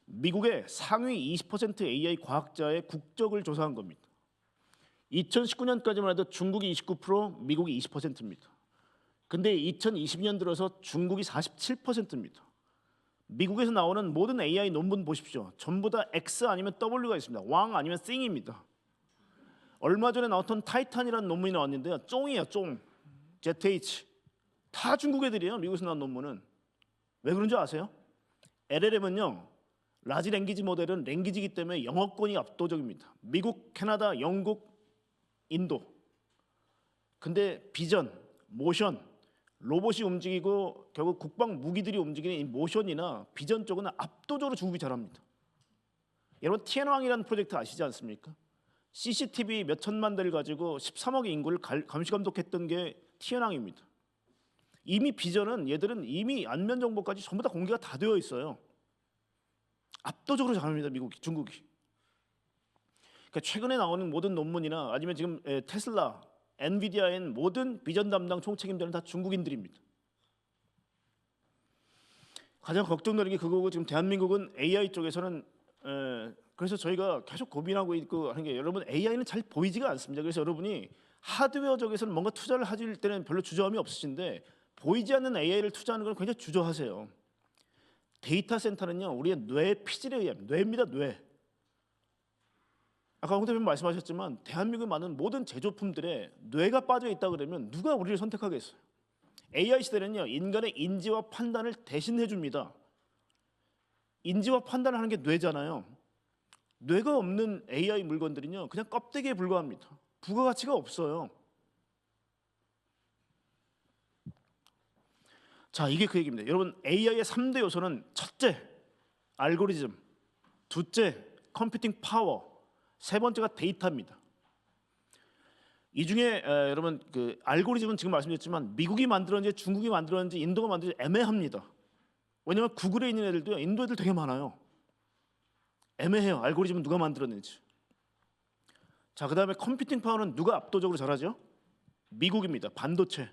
미국의 상위 20% AI 과학자의 국적을 조사한 겁니다. 2019년까지만 해도 중국이 29%, 미국이 20%입니다. 근데 2022년 들어서 중국이 47%입니다. 미국에서 나오는 모든 AI 논문 보십시오. 전부 다 X 아니면 W가 있습니다. 왕 아니면 띵입니다. 얼마 전에 나왔던 타이탄이라는 논문이 나왔는데요. 쫑이에요, 쫑. ZH. 다 중국 애들이에요. 미국에서 나온 논문은. 왜 그런지 아세요? LLM은요. 라지 랭귀지 모델은 랭귀지이기 때문에 영어권이 압도적입니다. 미국, 캐나다, 영국, 인도. 근데 비전, 모션, 로봇이 움직이고 결국 국방 무기들이 움직이는 이 모션이나 비전 쪽은 압도적으로 중국이 잘합니다. 여러분 티안왕이라는 프로젝트 아시지 않습니까? CCTV 몇 천만 대를 가지고 13억의 인구를 감시 감독했던 게 티안왕입니다. 이미 비전은 얘들은 이미 안면 정보까지 전부 다 공개가 다 되어 있어요. 압도적으로 잘합니다. 중국이. 그러니까 최근에 나오는 모든 논문이나 아니면 지금 테슬라, 엔비디아엔 모든 비전 담당 총책임자는 다 중국인들입니다. 가장 걱정되는 게 그거고 지금 대한민국은 AI 쪽에서는 그래서 저희가 계속 고민하고 있고 하는 게 여러분 AI는 잘 보이지가 않습니다. 그래서 여러분이 하드웨어 쪽에서는 뭔가 투자를 하실 때는 별로 주저함이 없으신데 보이지 않는 AI를 투자하는 건 굉장히 주저하세요. 데이터 센터는요 우리의 뇌 피질에 의합니다. 뇌입니다, 뇌. 아까 홍 대표님 말씀하셨지만 대한민국에 많은 모든 제조품들에 뇌가 빠져 있다 그러면 누가 우리를 선택하겠어요? AI 시대는요 인간의 인지와 판단을 대신해 줍니다. 인지와 판단을 하는 게 뇌잖아요. 뇌가 없는 AI 물건들은요 그냥 껍데기에 불과합니다. 부가가치가 없어요. 자, 이게 그 얘기입니다. 여러분 AI의 3대 요소는 첫째, 알고리즘, 둘째, 컴퓨팅 파워, 세 번째가 데이터입니다. 이 중에 여러분 그 알고리즘은 지금 말씀드렸지만 미국이 만들었는지 중국이 만들었는지 인도가 만들었는지 애매합니다. 왜냐하면 구글에 있는 애들도요 인도 애들 되게 많아요. 애매해요. 알고리즘은 누가 만들었는지. 자, 그 다음에 컴퓨팅 파워는 누가 압도적으로 잘하죠? 미국입니다. 반도체.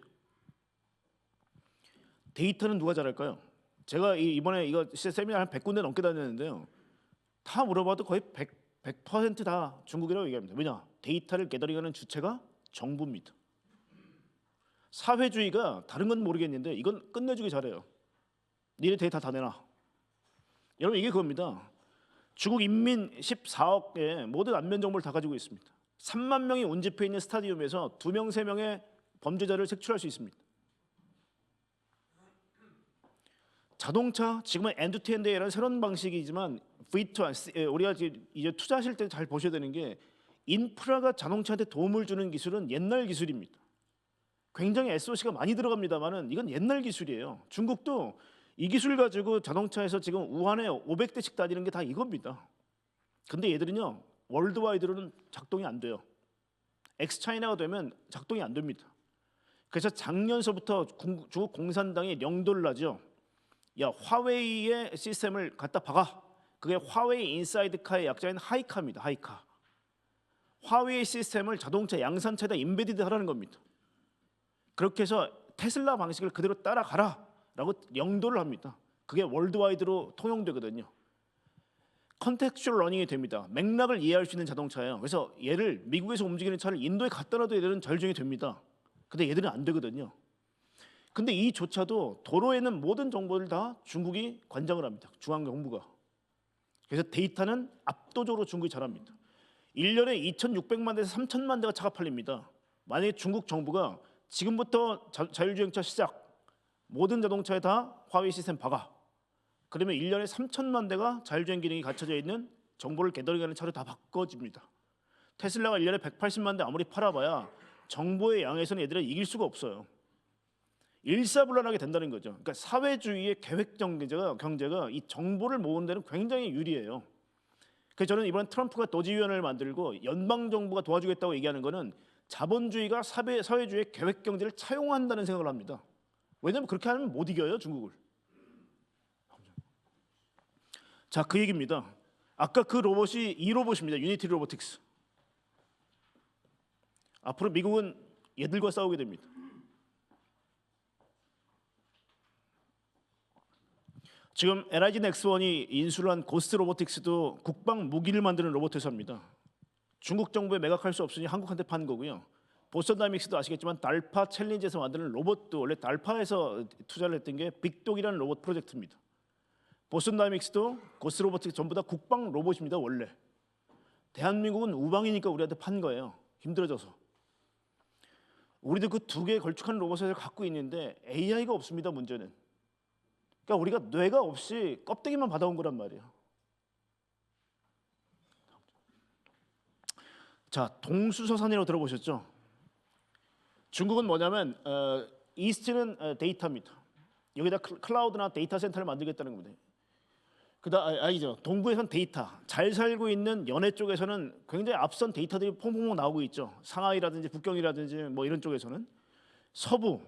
데이터는 누가 잘할까요? 제가 이번에 이거 세미나 한 100군데 넘게 다녔는데요. 다 물어봐도 거의 100%다 중국이라고 얘기합니다. 왜냐? 데이터를 게더링하는 주체가 정부입니다. 사회주의가 다른 건 모르겠는데 이건 끝내주기 잘해요. 니네 데이터 다 내놔. 여러분 이게 그겁니다. 중국 인민 14억의 모든 안면 정보를 다 가지고 있습니다. 3만 명이 운집해 있는 스타디움에서 2명, 3명의 범죄자를 색출할 수 있습니다. 자동차 지금은 엔드-투-엔드라는 새로운 방식이지만 V2 우리가 이제 투자하실 때 잘 보셔야 되는 게 인프라가 자동차한테 도움을 주는 기술은 옛날 기술입니다. 굉장히 SOC가 많이 들어갑니다만은 이건 옛날 기술이에요. 중국도 이 기술 가지고 자동차에서 지금 우한에 500대씩 다니는 게 다 이겁니다. 근데 얘들은요 월드와이드로는 작동이 안 돼요. 엑스차이나가 되면 작동이 안 됩니다. 그래서 작년서부터 중국 공산당이 령도를 하죠. 야, 화웨이의 시스템을 갖다 박아. 그게 화웨이 인사이드카의 약자인 하이카입니다. 하이카. 화웨이 시스템을 자동차 양산차에다 인베디드 하라는 겁니다. 그렇게 해서 테슬라 방식을 그대로 따라가라라고 영도를 합니다. 그게 월드와이드로 통용되거든요. 컨텍스츄얼 러닝이 됩니다. 맥락을 이해할 수 있는 자동차예요. 그래서 얘를 미국에서 움직이는 차를 인도에 갖다 놔도 얘들은 자율주행이 됩니다. 근데 얘들은 안 되거든요. 근데 이조차도 도로에는 모든 정보를 다 중국이 관장을 합니다. 중앙정부가. 그래서 데이터는 압도적으로 중국이 잘합니다. 1년에 2,600만 대에서 3,000만 대가 차가 팔립니다. 만약에 중국 정부가 지금부터 자율주행차 시작, 모든 자동차에 다 화웨이 시스템 박아. 그러면 1년에 3,000만 대가 자율주행 기능이 갖춰져 있는 정보를 개덜이하는 차로 다 바꿔집니다. 테슬라가 1년에 180만 대 아무리 팔아봐야 정보의 양에서는 얘들은 이길 수가 없어요. 일사불란하게 된다는 거죠. 그러니까 사회주의의 계획 경제가 이 정보를 모으는 데는 굉장히 유리해요. 그래서 저는 이번 트럼프가 도지위원회를 만들고 연방 정부가 도와주겠다고 얘기하는 거는 자본주의가 사회주의의 계획 경제를 차용한다는 생각을 합니다. 왜냐하면 그렇게 하면 못 이겨요, 중국을. 자, 그 얘기입니다. 아까 그 로봇이 이 로봇입니다. 유니티 로보틱스. 앞으로 미국은 얘들과 싸우게 됩니다. 지금 LIG 넥스원이 인수를 한 고스트 로보틱스도 국방 무기를 만드는 로봇 회사입니다. 중국 정부에 매각할 수 없으니 한국한테 판 거고요. 보스턴 다이믹스도 아시겠지만 달파 챌린지에서 만드는 로봇도 원래 달파에서 투자를 했던 게 빅독이라는 로봇 프로젝트입니다. 보스턴 다이믹스도 고스트 로보틱스 전부 다 국방 로봇입니다. 원래. 대한민국은 우방이니까 우리한테 판 거예요. 힘들어져서. 우리도 그 두 개의 걸쭉한 로봇을 갖고 있는데 AI가 없습니다. 문제는. 그러니까 우리가 뇌가 없이 껍데기만 받아온 거란 말이에요. 자, 동수서산이라고 들어보셨죠? 중국은 뭐냐면 이스트는 데이터입니다. 여기다 클라우드나 데이터 센터를 만들겠다는 겁니다. 아니죠. 동부에선 데이터. 잘 살고 있는 연해 쪽에서는 굉장히 앞선 데이터들이 퐁퐁퐁 나오고 있죠. 상하이라든지 북경이라든지 뭐 이런 쪽에서는. 서부,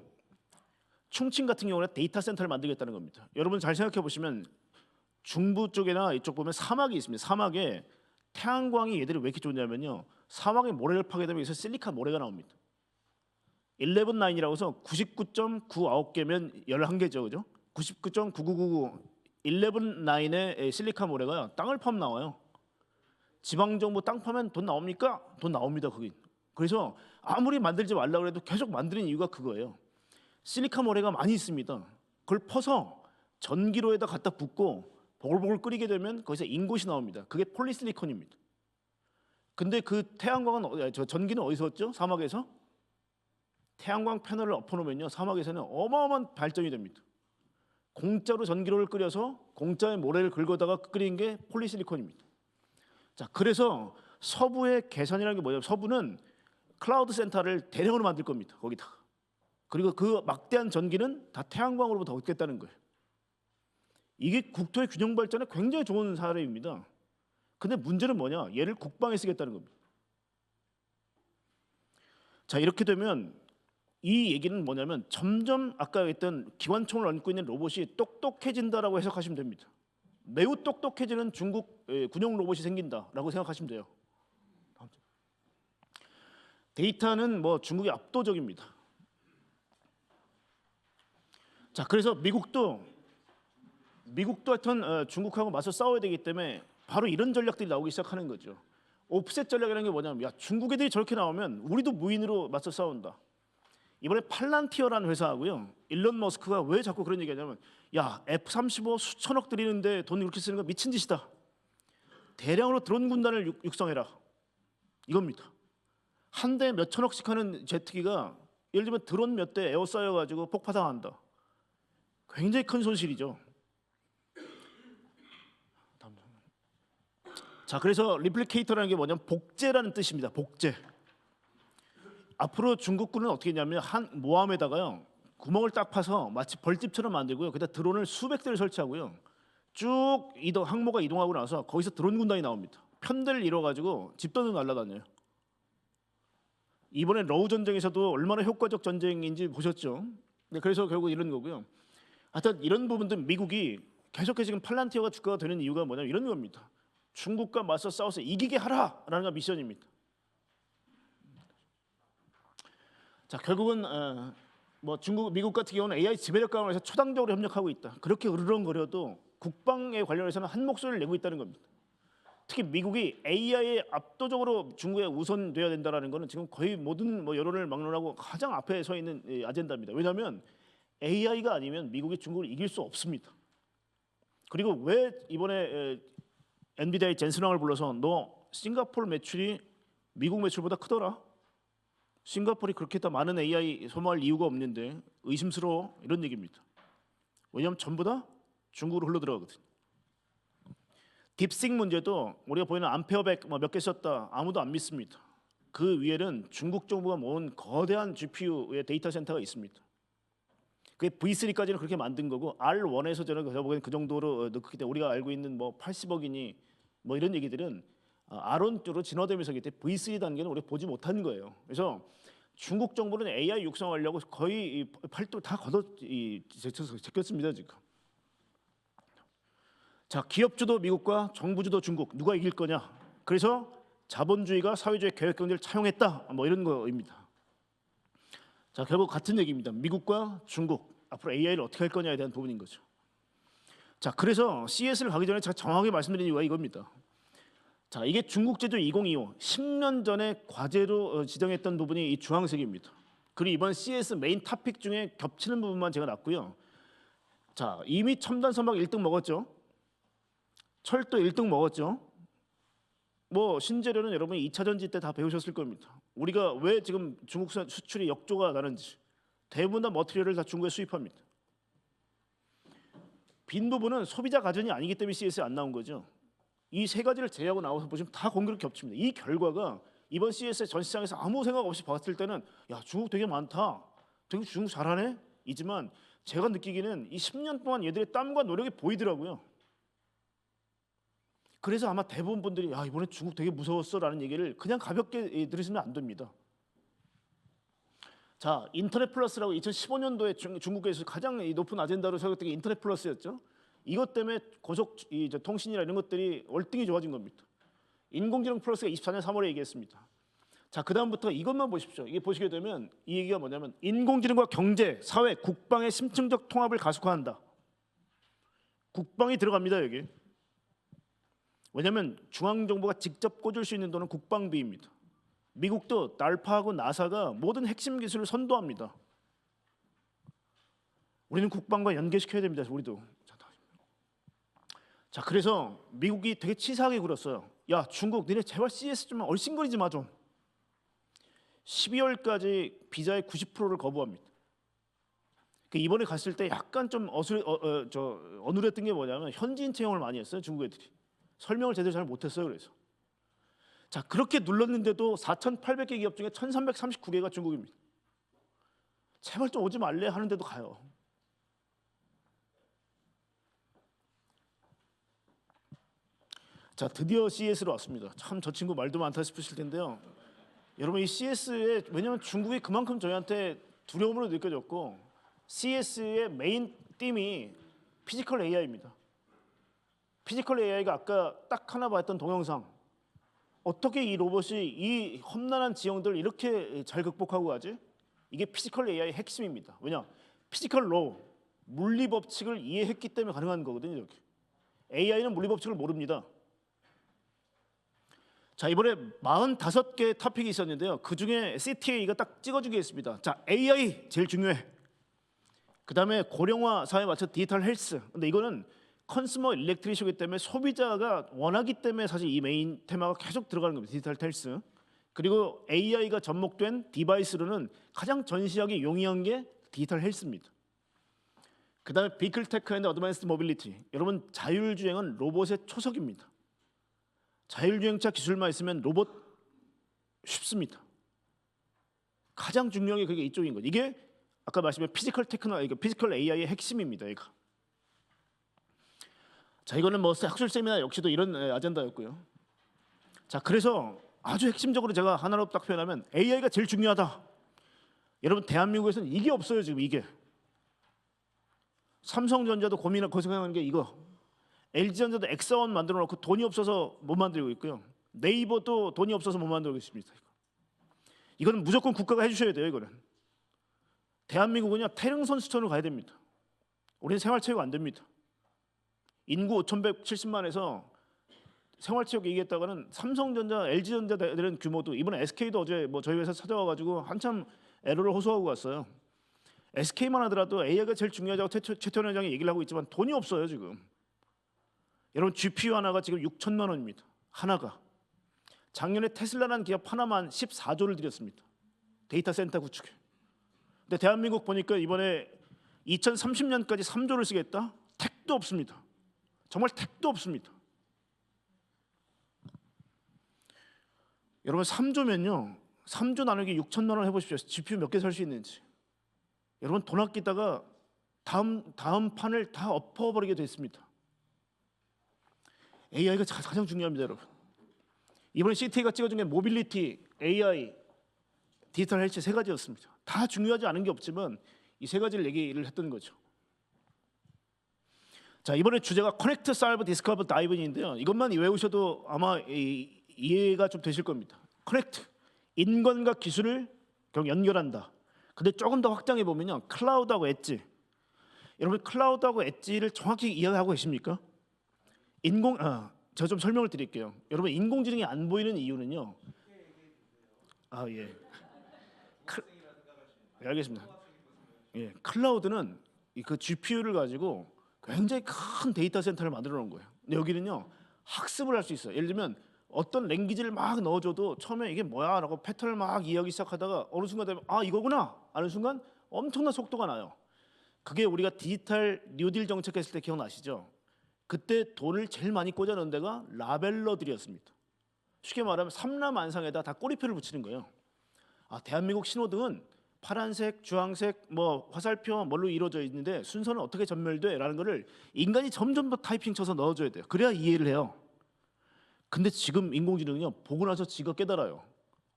충칭 같은 경우는 데이터 센터를 만들겠다는 겁니다. 여러분 잘 생각해 보시면 중부 쪽이나 이쪽 보면 사막이 있습니다. 사막에 태양광이 얘들이 왜 이렇게 좋냐면요. 사막에 모래를 파게 되면 여기서 실리카 모래가 나옵니다. 11.9이라고 해서 99.99개면 11개죠. 그죠? 99.9999 11.9의 실리카 모래가 땅을 파면 나와요. 지방정부 땅 파면 돈 나옵니까? 돈 나옵니다. 거긴. 그래서 아무리 만들지 말라고 해도 계속 만드는 이유가 그거예요. 실리카 모래가 많이 있습니다. 그걸 퍼서 전기로에다 갖다 붓고 보글보글 끓이게 되면 거기서 인곳이 나옵니다. 그게 폴리실리콘입니다. 근데 그 태양광은 전기는 어디서 얻죠? 사막에서? 태양광 패널을 엎어놓으면요 사막에서는 어마어마한 발전이 됩니다. 공짜로 전기로를 끓여서 공짜의 모래를 긁어다가 끓인 게 폴리실리콘입니다. 자, 그래서 서부의 개선이라는 게 뭐냐면 서부는 클라우드 센터를 대량으로 만들 겁니다. 거기다가. 그리고 그 막대한 전기는 다 태양광으로부터 얻겠다는 거예요. 이게 국토의 균형 발전에 굉장히 좋은 사례입니다. 근데 문제는 뭐냐? 얘를 국방에 쓰겠다는 겁니다. 자, 이렇게 되면 이 얘기는 뭐냐면 점점 아까 했던 기관총을 얹고 있는 로봇이 똑똑해진다라고 해석하시면 됩니다. 매우 똑똑해지는 중국 군용 로봇이 생긴다라고 생각하시면 돼요. 데이터는 뭐 중국이 압도적입니다. 자, 그래서 미국도 하여튼 중국하고 맞서 싸워야 되기 때문에 바로 이런 전략들이 나오기 시작하는 거죠. 옵셋 전략이라는 게 뭐냐면 야, 중국 애들이 저렇게 나오면 우리도 무인으로 맞서 싸운다. 이번에 팔란티어라는 회사하고요. 일론 머스크가 왜 자꾸 그런 얘기하냐면 야, F-35 수천억 들이는데 돈 이렇게 쓰는 거 미친 짓이다. 대량으로 드론 군단을 육성해라. 이겁니다. 한 대에 몇 천억씩 하는 제트기가 예를 들면 드론 몇 대 에어싸여가지고 폭파당한다. 굉장히 큰 손실이죠. 자, 그래서 리플리케이터라는 게 뭐냐면 복제라는 뜻입니다. 복제. 앞으로 중국군은 어떻게 했냐면 한 모함에다가요 구멍을 딱 파서 마치 벌집처럼 만들고요. 그다 드론을 수백 대를 설치하고요. 쭉 항모가 이동하고 나서 거기서 드론 군단이 나옵니다. 편대를 이뤄가지고 집단으로 날아다녀요. 이번에 러우 전쟁에서도 얼마나 효과적 전쟁인지 보셨죠? 네, 그래서 결국 이런 거고요. 하여튼 이런 부분들 미국이 계속해서 지금 팔란티어가 주가가 되는 이유가 뭐냐면 이런 겁니다. 중국과 맞서 싸워서 이기게 하라라는 게 미션입니다. 자, 결국은 뭐 중국, 미국 같은 경우는 AI 지배력 강화를 해서 초당적으로 협력하고 있다. 그렇게 으르렁거려도 국방에 관련해서는 한 목소리를 내고 있다는 겁니다. 특히 미국이 AI에 압도적으로 중국에 우선돼야 된다라는 것은 지금 거의 모든 뭐 여론을 막론하고 가장 앞에 서 있는 아젠다입니다. 왜냐하면 AI가 아니면 미국이 중국을 이길 수 없습니다. 그리고 왜 이번에 엔비디아의 젠슨 왕을 불러서 너 싱가포르 매출이 미국 매출보다 크더라. 싱가포르이 그렇게 다 많은 AI 소모할 이유가 없는데 의심스러워 이런 얘기입니다. 왜냐하면 전부 다 중국으로 흘러들어가거든요. 딥식 문제도 우리가 보이는 암페어백 몇 개 썼다 아무도 안 믿습니다. 그 위에는 중국 정부가 모은 거대한 GPU의 데이터 센터가 있습니다. 그게 V3까지는 그렇게 만든 거고 R1에서 저는 보기에는 그 정도로 넣기 때문에 우리가 알고 있는 뭐 80억이니 뭐 이런 얘기들은 R1 쪽으로 진화되면서 있기 때문에 V3 단계는 우리가 보지 못한 거예요. 그래서 중국 정부는 AI 육성하려고 거의 팔도 다 걷어 제꼈습니다 지금. 자, 기업주도 미국과 정부주도 중국 누가 이길 거냐? 그래서 자본주의가 사회주의 계획 경제를 차용했다. 뭐 이런 거입니다. 자, 결국 같은 얘기입니다. 미국과 중국 앞으로 AI를 어떻게 할 거냐에 대한 부분인 거죠. 자, 그래서 CES를 가기 전에 제가 정확하게 말씀드린 이유가 이겁니다. 자, 이게 중국 제조 2025 10년 전에 과제로 지정했던 부분이 이 주황색입니다. 그리고 이번 CES 메인 토픽 중에 겹치는 부분만 제가 놨고요. 자, 이미 첨단 선박 1등 먹었죠. 철도 1등 먹었죠. 뭐 신재료는 여러분이 2차 전지 때 다 배우셨을 겁니다. 우리가 왜 지금 중국산 수출이 역조가 나는지 대부분 다 머티리얼을 다 중국에 수입합니다. 빈 부분은 소비자 가전이 아니기 때문에 CES에 안 나온 거죠. 이 세 가지를 제외하고 나와서 보시면 다 공교롭게 겹칩니다. 이 결과가 이번 CES 전 시장에서 아무 생각 없이 봤을 때는 야 중국 되게 많다, 되게 중국 잘하네 이지만 제가 느끼기는 이 10년 동안 얘들의 땀과 노력이 보이더라고요. 그래서 아마 대부분 분들이 야 이번에 중국 되게 무서웠어라는 얘기를 그냥 가볍게 들으시면 안 됩니다. 자, 인터넷 플러스라고 2015년도에 중국에서 가장 높은 아젠다로 세웠던 게 인터넷 플러스였죠. 이것 때문에 고속 통신이나 이런 것들이 월등히 좋아진 겁니다. 인공지능 플러스가 24년 3월에 얘기했습니다. 자, 그 다음부터 이것만 보십시오. 이게 보시게 되면 이 얘기가 뭐냐면 인공지능과 경제, 사회, 국방의 심층적 통합을 가속화한다. 국방이 들어갑니다 여기. 왜냐하면 중앙정부가 직접 꽂을 수 있는 돈은 국방비입니다. 미국도 달파하고 나사가 모든 핵심 기술을 선도합니다. 우리는 국방과 연계시켜야 됩니다. 우리도. 자, 그래서 미국이 되게 치사하게 굴었어요. 야 중국 니네 제발 CS 좀 얼씬거리지 마 좀. 12월까지 비자의 90%를 거부합니다. 이번에 갔을 때 약간 좀 어눌했던 게 뭐냐면 현지인 채용을 많이 했어요. 중국 애들이. 설명을 제대로 잘 못했어요. 그래서 자 그렇게 눌렀는데도 4,800개 기업 중에 1,339개가 중국입니다. 제발 좀 오지 말래 하는데도 가요. 자 드디어 CES로 왔습니다. 참 저 친구 말도 많다 싶으실 텐데요. 여러분 이 CES에 왜냐하면 중국이 그만큼 저희한테 두려움으로 느껴졌고 CES의 메인 띠이 피지컬 AI입니다. 피지컬 AI가 아까 딱 하나 봤던 동영상 어떻게 이 로봇이 이 험난한 지형들을 이렇게 잘 극복하고 가지? 이게 피지컬 AI의 핵심입니다. 왜냐? 피지컬 로우, 물리 법칙을 이해했기 때문에 가능한 거거든요. 이렇게. AI는 물리 법칙을 모릅니다. 자 이번에 45개 토픽이 있었는데요. 그 중에 CTA가 딱 찍어준 게 있습니다. 자 AI 제일 중요해. 그 다음에 고령화 사회에 맞춰 디지털 헬스. 근데 이거는 컨슈머 일렉트리시기 때문에 소비자가 원하기 때문에 사실 이 메인 테마가 계속 들어가는 겁니다. 디지털 헬스. 그리고 AI가 접목된 디바이스로는 가장 전시하기 용이한 게 디지털 헬스입니다. 그 다음에 비클 테크 앤드 어드밴스드 모빌리티. 여러분 자율주행은 로봇의 초석입니다. 자율주행차 기술만 있으면 로봇 쉽습니다. 가장 중요한 게 그게 이쪽인 거죠. 이게 아까 말씀드린 피지컬 테크놀로지, 피지컬 AI의 핵심입니다. 얘가. 자 이거는 뭐 학술 세미나 역시도 이런 아젠다였고요. 자 그래서 아주 핵심적으로 제가 하나로 딱 표현하면 AI가 제일 중요하다. 여러분 대한민국에서는 이게 없어요 지금 이게. 삼성전자도 고생하는 게 이거. LG전자도 엑사원 만들어 놓고 돈이 없어서 못 만들고 있고요. 네이버도 돈이 없어서 못 만들고 있습니다. 이거는 무조건 국가가 해주셔야 돼요. 이거는. 대한민국은요 태릉선 수천으로 가야 됩니다. 우리는 생활체육 안 됩니다. 인구 5,170만에서 생활체육 얘기했다가는 삼성전자, LG전자 되는 규모도 이번에 SK도 어제 뭐 저희 회사 찾아와가지고 한참 애로를 호소하고 갔어요. SK만 하더라도 AI가 제일 중요하다고 최태원 회장이 얘기를 하고 있지만 돈이 없어요 지금. 여러분 GPU 하나가 지금 6천만 원입니다. 하나가. 작년에 테슬라라는 기업 하나만 14조를 들였습니다. 데이터 센터 구축에. 근데 대한민국 보니까 이번에 2030년까지 3조를 쓰겠다? 택도 없습니다. 정말 택도 없습니다. 여러분 3조면요. 3조 나누기 6천만 원 해보십시오. GPU 몇 개 살 수 있는지. 여러분 돈 아끼다가 다음 판을 다 엎어버리게 됐습니다. AI가 가장 중요합니다, 여러분. 이번에 CTA가 찍어준 게 모빌리티, AI, 디지털 헬스 세 가지였습니다. 다 중요하지 않은 게 없지만 이 세 가지를 얘기를 했던 거죠. 자, 이번에 주제가 커넥트, 살브, 디스커버, 다이브인데요. 이것만 외우셔도 아마 이해가 좀 되실 겁니다. 커넥트, 인간과 기술을 결국 연결한다. 근데 조금 더 확장해 보면요, 클라우드하고 엣지. 여러분 클라우드하고 엣지를 정확히 이해하고 계십니까? 제가 좀 설명을 드릴게요. 여러분 인공지능이 안 보이는 이유는요. 예, 알겠습니다. 예, 클라우드는 그 GPU를 가지고 굉장히 큰 데이터 센터를 만들어 놓은 거예요. 근데 여기는요 학습을 할 수 있어요. 예를 들면 어떤 랭귀지를 막 넣어줘도 처음에 이게 뭐야 라고 패턴을 막 이해하기 시작하다가 어느 순간 되면 이거구나 하는 순간 엄청난 속도가 나요. 그게 우리가 디지털 뉴딜 정책했을 때 기억나시죠? 그때 돈을 제일 많이 꽂아 넣은 데가 라벨러들이었습니다. 쉽게 말하면 삼라만상에다 다 꼬리표를 붙이는 거예요. 대한민국 신호등은 파란색, 주황색, 뭐 화살표 뭘로 이루어져 있는데 순서는 어떻게 전멸돼라는 거를 인간이 점점 더 타이핑 쳐서 넣어줘야 돼요. 그래야 이해를 해요. 근데 지금 인공지능은요 보고 나서 지가 깨달아요.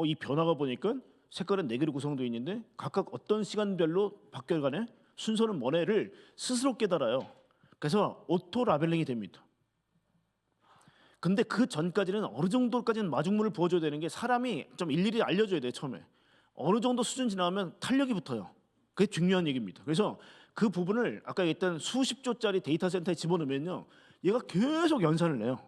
이 변화가 보니까 색깔은 4개로 구성되어 있는데 각각 어떤 시간별로 바뀌어가네 순서는 뭐네를 스스로 깨달아요. 그래서 오토 라벨링이 됩니다. 근데 그 전까지는 어느 정도까지는 마중물을 부어줘야 되는 게 사람이 좀 일일이 알려줘야 돼요. 처음에 어느 정도 수준 지나면 탄력이 붙어요. 그게 중요한 얘기입니다. 그래서 그 부분을 아까 얘기했던 수십 조짜리 데이터 센터에 집어넣으면요 얘가 계속 연산을 내요.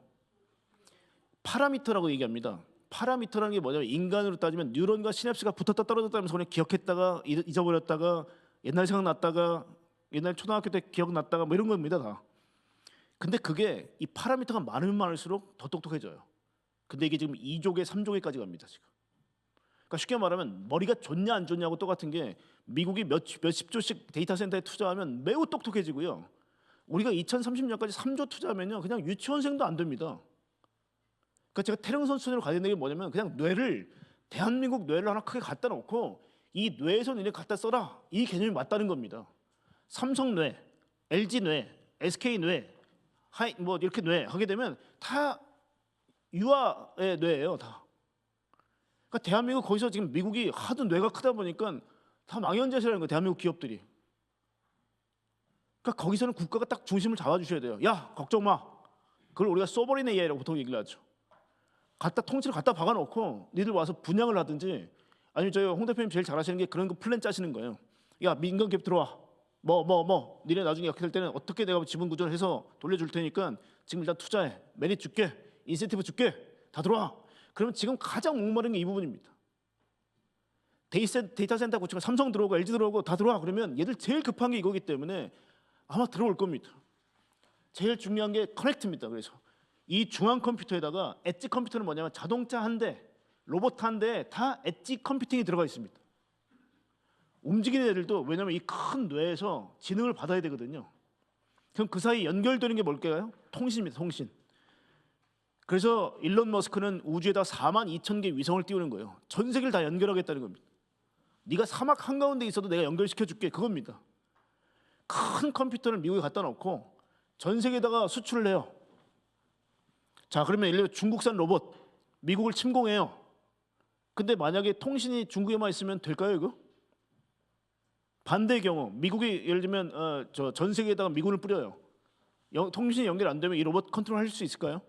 파라미터라고 얘기합니다. 파라미터라는 게 뭐냐면 인간으로 따지면 뉴런과 시냅스가 붙었다 떨어졌다 하면서 그냥 기억했다가 잊어버렸다가 옛날 생각났다가 옛날 초등학교 때 기억났다가 뭐 이런 겁니다 다. 근데 그게 이 파라미터가 많으면 많을수록 더 똑똑해져요. 근데 이게 지금 2조개, 3조개까지 갑니다 지금. 그러니까 쉽게 말하면 머리가 좋냐 안 좋냐고 똑같은 게 미국이 몇십 조씩 데이터 센터에 투자하면 매우 똑똑해지고요. 우리가 2030년까지 3조 투자하면요 그냥 유치원생도 안 됩니다. 그러니까 제가 태릉선 수준으로 가야 되는 게 뭐냐면 그냥 대한민국 뇌를 하나 크게 갖다 놓고 이 뇌에서 너네 갖다 써라 이 개념이 맞다는 겁니다. 삼성 뇌, LG 뇌, SK 뇌, 뭐 이렇게 뇌 하게 되면 다 유아의 뇌예요 다. 그러니까 대한민국 거기서 지금 미국이 하도 뇌가 크다 보니까 다 망연자실하는 거예요 대한민국 기업들이. 그러니까 거기서는 국가가 딱 중심을 잡아주셔야 돼요. 야 걱정 마. 그걸 우리가 소버린 AI라고 보통 얘기를 하죠. 통째로 갖다 박아놓고 니들 와서 분양을 하든지 아니면 저희 홍 대표님 제일 잘하시는 게 그런 거 플랜 짜시는 거예요. 야 민간 기업 들어와. 니네 나중에 이렇게 될 때는 어떻게 내가 지분 구조를 해서 돌려줄 테니까 지금 일단 투자해. 메릿 줄게. 인센티브 줄게. 다 들어와. 그러면 지금 가장 목마른 게 이 부분입니다. 데이터 센터 구축 삼성 들어오고 LG 들어오고 다 들어와. 그러면 얘들 제일 급한 게 이거기 때문에 아마 들어올 겁니다. 제일 중요한 게 커넥트입니다. 그래서 이 중앙 컴퓨터에다가 엣지 컴퓨터는 뭐냐면 자동차 한 대, 로봇 한 대에 다 엣지 컴퓨팅이 들어가 있습니다. 움직이는 애들도 왜냐면 이 큰 뇌에서 지능을 받아야 되거든요. 그럼 그 사이 연결되는 게 뭘까요? 통신입니다. 통신. 그래서 일론 머스크는 우주에다 42,000개 위성을 띄우는 거예요. 전 세계를 다 연결하겠다는 겁니다. 네가 사막 한가운데 있어도 내가 연결시켜줄게 그겁니다. 큰 컴퓨터를 미국에 갖다 놓고 전 세계에다가 수출을 해요. 자 그러면 예를 들어 중국산 로봇 미국을 침공해요. 근데 만약에 통신이 중국에만 있으면 될까요 이거? 반대의 경우 미국이 예를 들면 전 세계에다가 미군을 뿌려요. 통신이 연결 안 되면 이 로봇 컨트롤 할 수 있을까요?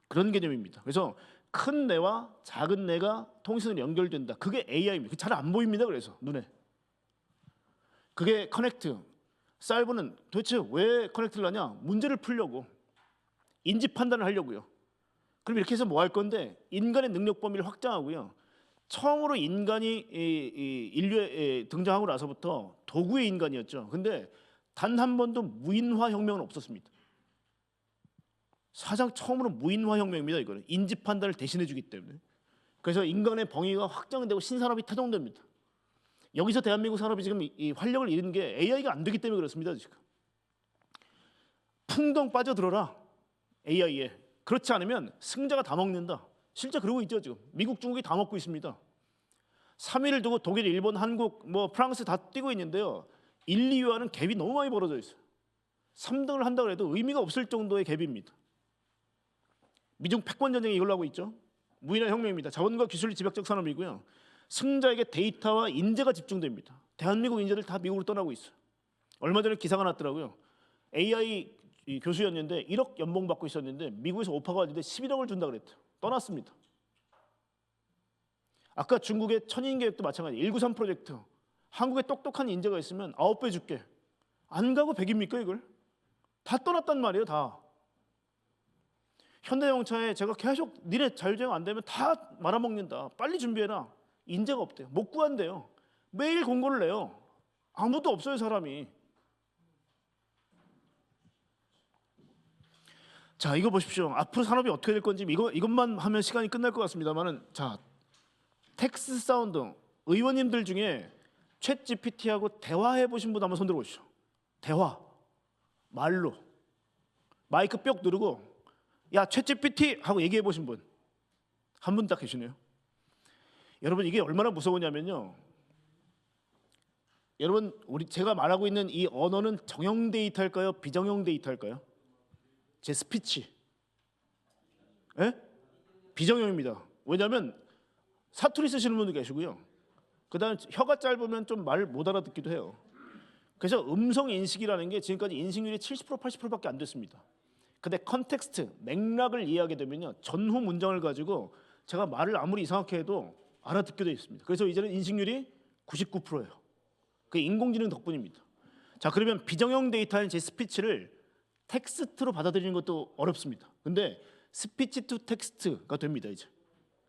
그런 개념입니다. 그래서 큰 뇌와 작은 뇌가 통신으로 연결된다. 그게 AI입니다. 잘 안 보입니다. 그래서 눈에. 그게 커넥트. 살브는 도대체 왜 커넥트를 하냐? 문제를 풀려고, 인지 판단을 하려고요. 그럼 이렇게 해서 뭐 할 건데, 인간의 능력 범위를 확장하고요. 처음으로 인간이 인류에 등장하고 나서부터 도구의 인간이었죠. 근데 단 한 번도 무인화 혁명은 없었습니다. 사상 처음으로 무인화 혁명입니다. 이거는 인지 판단을 대신해 주기 때문에. 그래서 인간의 범위가 확장되고 신산업이 타동됩니다. 여기서 대한민국 산업이 지금 이 활력을 잃은 게 AI가 안 되기 때문에 그렇습니다. 지금 풍덩 빠져들어라 AI에. 그렇지 않으면 승자가 다 먹는다. 실제 그러고 있죠. 지금 미국, 중국이 다 먹고 있습니다. 3위를 두고 독일, 일본, 한국, 뭐 프랑스 다 뛰고 있는데요. 1, 2위와는 갭이 너무 많이 벌어져 있어요. 3등을 한다고 해도 의미가 없을 정도의 갭입니다. 미중 패권 전쟁이 이걸로 하고 있죠. 무인화 혁명입니다. 자본과 기술이 집약적 산업이고요. 승자에게 데이터와 인재가 집중됩니다. 대한민국 인재들 다 미국으로 떠나고 있어요. 얼마 전에 기사가 났더라고요. AI 교수였는데 1억 연봉 받고 있었는데 미국에서 오파가 왔는데 11억을 준다 그랬대요. 떠났습니다. 아까 중국의 천인계획도 마찬가지. 193 프로젝트. 한국에 똑똑한 인재가 있으면 9배 줄게. 안 가고 100입니까 이걸? 다 떠났단 말이에요. 다. 현대자동차에 제가 계속 니네 자율주행 안 되면 다 말아먹는다. 빨리 준비해라. 인재가 없대요. 못 구한대요. 매일 공고를 내요. 아무도 없어요 사람이. 자 이거 보십시오. 앞으로 산업이 어떻게 될 건지 이것만 하면 시간이 끝날 것 같습니다만은, 자 텍스트 사운드, 의원님들 중에 챗 GPT하고 대화해 보신 분 한번 손 들어보시죠. 대화 말로 마이크 뿅 누르고 야 챗 GPT 하고 얘기해 보신 분 한 분 딱 계시네요. 여러분 이게 얼마나 무서우냐면요. 여러분 제가 말하고 있는 이 언어는 정형 데이터일까요? 비정형 데이터일까요? 제 스피치. 예? 비정형입니다. 왜냐하면 사투리 쓰시는 분도 계시고요. 그다음 혀가 짧으면 좀 말 못 알아듣기도 해요. 그래서 음성 인식이라는 게 지금까지 인식률이 70% 80%밖에 안 됐습니다. 근데 컨텍스트, 맥락을 이해하게 되면요. 전후 문장을 가지고 제가 말을 아무리 이상하게 해도 알아듣게 되어 있습니다. 그래서 이제는 인식률이 99%예요. 그게 인공지능 덕분입니다. 자, 그러면 비정형 데이터인 제 스피치를 텍스트로 받아들이는 것도 어렵습니다. 근데 스피치 투 텍스트가 됩니다, 이제.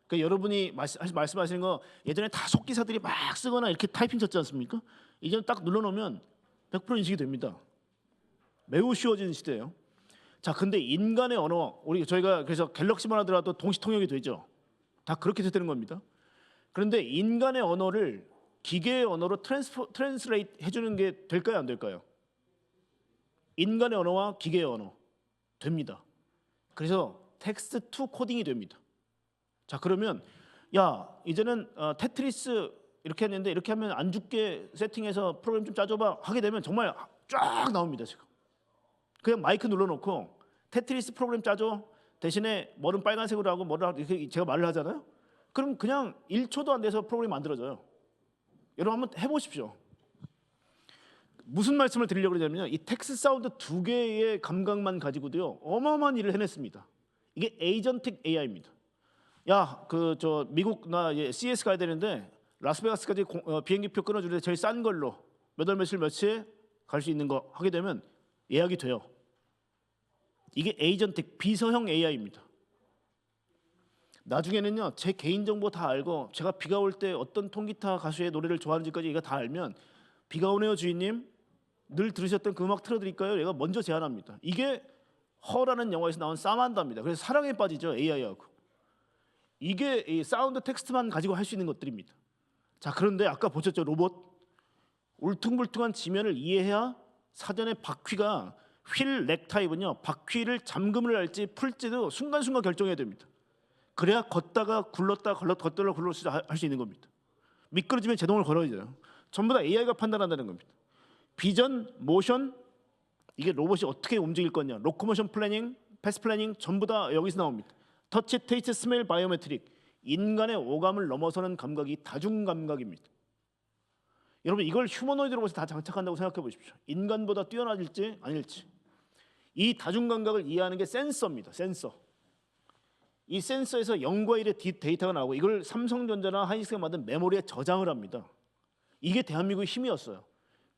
그러니까 여러분이 말씀하시는 거 예전에 다 속기사들이 막 쓰거나 이렇게 타이핑 쳤지 않습니까? 이제는 딱 눌러놓으면 100% 인식이 됩니다. 매우 쉬워진 시대예요. 자, 근데 인간의 언어, 저희가 그래서 갤럭시만 하더라도 동시 통역이 되죠. 다 그렇게 되는 겁니다. 그런데 인간의 언어를 기계의 언어로 트랜스레이트 해주는 게 될까요, 안 될까요? 인간의 언어와 기계의 언어 됩니다. 그래서 텍스트 투 코딩이 됩니다. 자, 그러면 야 이제는 테트리스 이렇게 했는데 이렇게 하면 안 죽게 세팅해서 프로그램 좀 짜줘봐 하게 되면 정말 쫙 나옵니다. 지금 그냥 마이크 눌러놓고 테트리스 프로그램 짜줘, 대신에 뭐는 빨간색으로 하고 뭐를 이렇게 제가 말을 하잖아요. 그럼 그냥 1초도 안 돼서 프로그램이 만들어져요. 여러분 한번 해보십시오. 무슨 말씀을 드리려고 그러냐면요, 이 텍스트 사운드 2개의 감각만 가지고도요 어마어마한 일을 해냈습니다. 이게 에이전틱 AI입니다. 야, 미국 나 CS 가야 되는데 라스베가스까지 비행기표 끊어주는데 제일 싼 걸로 몇 월 며칠 며칠에 갈 수 있는 거 하게 되면 예약이 돼요. 이게 에이전틱 비서형 AI입니다. 나중에는요 제 개인정보 다 알고 제가 비가 올 때 어떤 통기타 가수의 노래를 좋아하는지까지 얘가 다 알면 비가 오네요 주인님 늘 들으셨던 그 음악 틀어드릴까요? 얘가 먼저 제안합니다. 이게 허라는 영화에서 나온 사만다입니다. 그래서 사랑에 빠지죠 AI하고. 이게 이 사운드 텍스트만 가지고 할 수 있는 것들입니다. 자, 그런데 아까 보셨죠 로봇? 울퉁불퉁한 지면을 이해해야 사전에 바퀴가 휠 넥타입은요 바퀴를 잠금을 할지 풀지도 순간순간 결정해야 됩니다. 그래야 걷다가 굴렀다 걷다가 굴렀다 할 수 있는 겁니다. 미끄러지면 제동을 걸어야 돼요. 전부 다 AI가 판단한다는 겁니다. 비전, 모션, 이게 로봇이 어떻게 움직일 거냐, 로코모션 플래닝, 패스 플래닝 전부 다 여기서 나옵니다. 터치, 테이스트, 스멜, 바이오메트릭, 인간의 오감을 넘어서는 감각이 다중감각입니다. 여러분 이걸 휴머노이드 로봇에 다 장착한다고 생각해 보십시오. 인간보다 뛰어나질지 아닐지. 이 다중감각을 이해하는 게 센서입니다. 센서. 이 센서에서 0과 1의 데이터가 나오고 이걸 삼성전자나 하이닉스가 만든 메모리에 저장을 합니다. 이게 대한민국의 힘이었어요.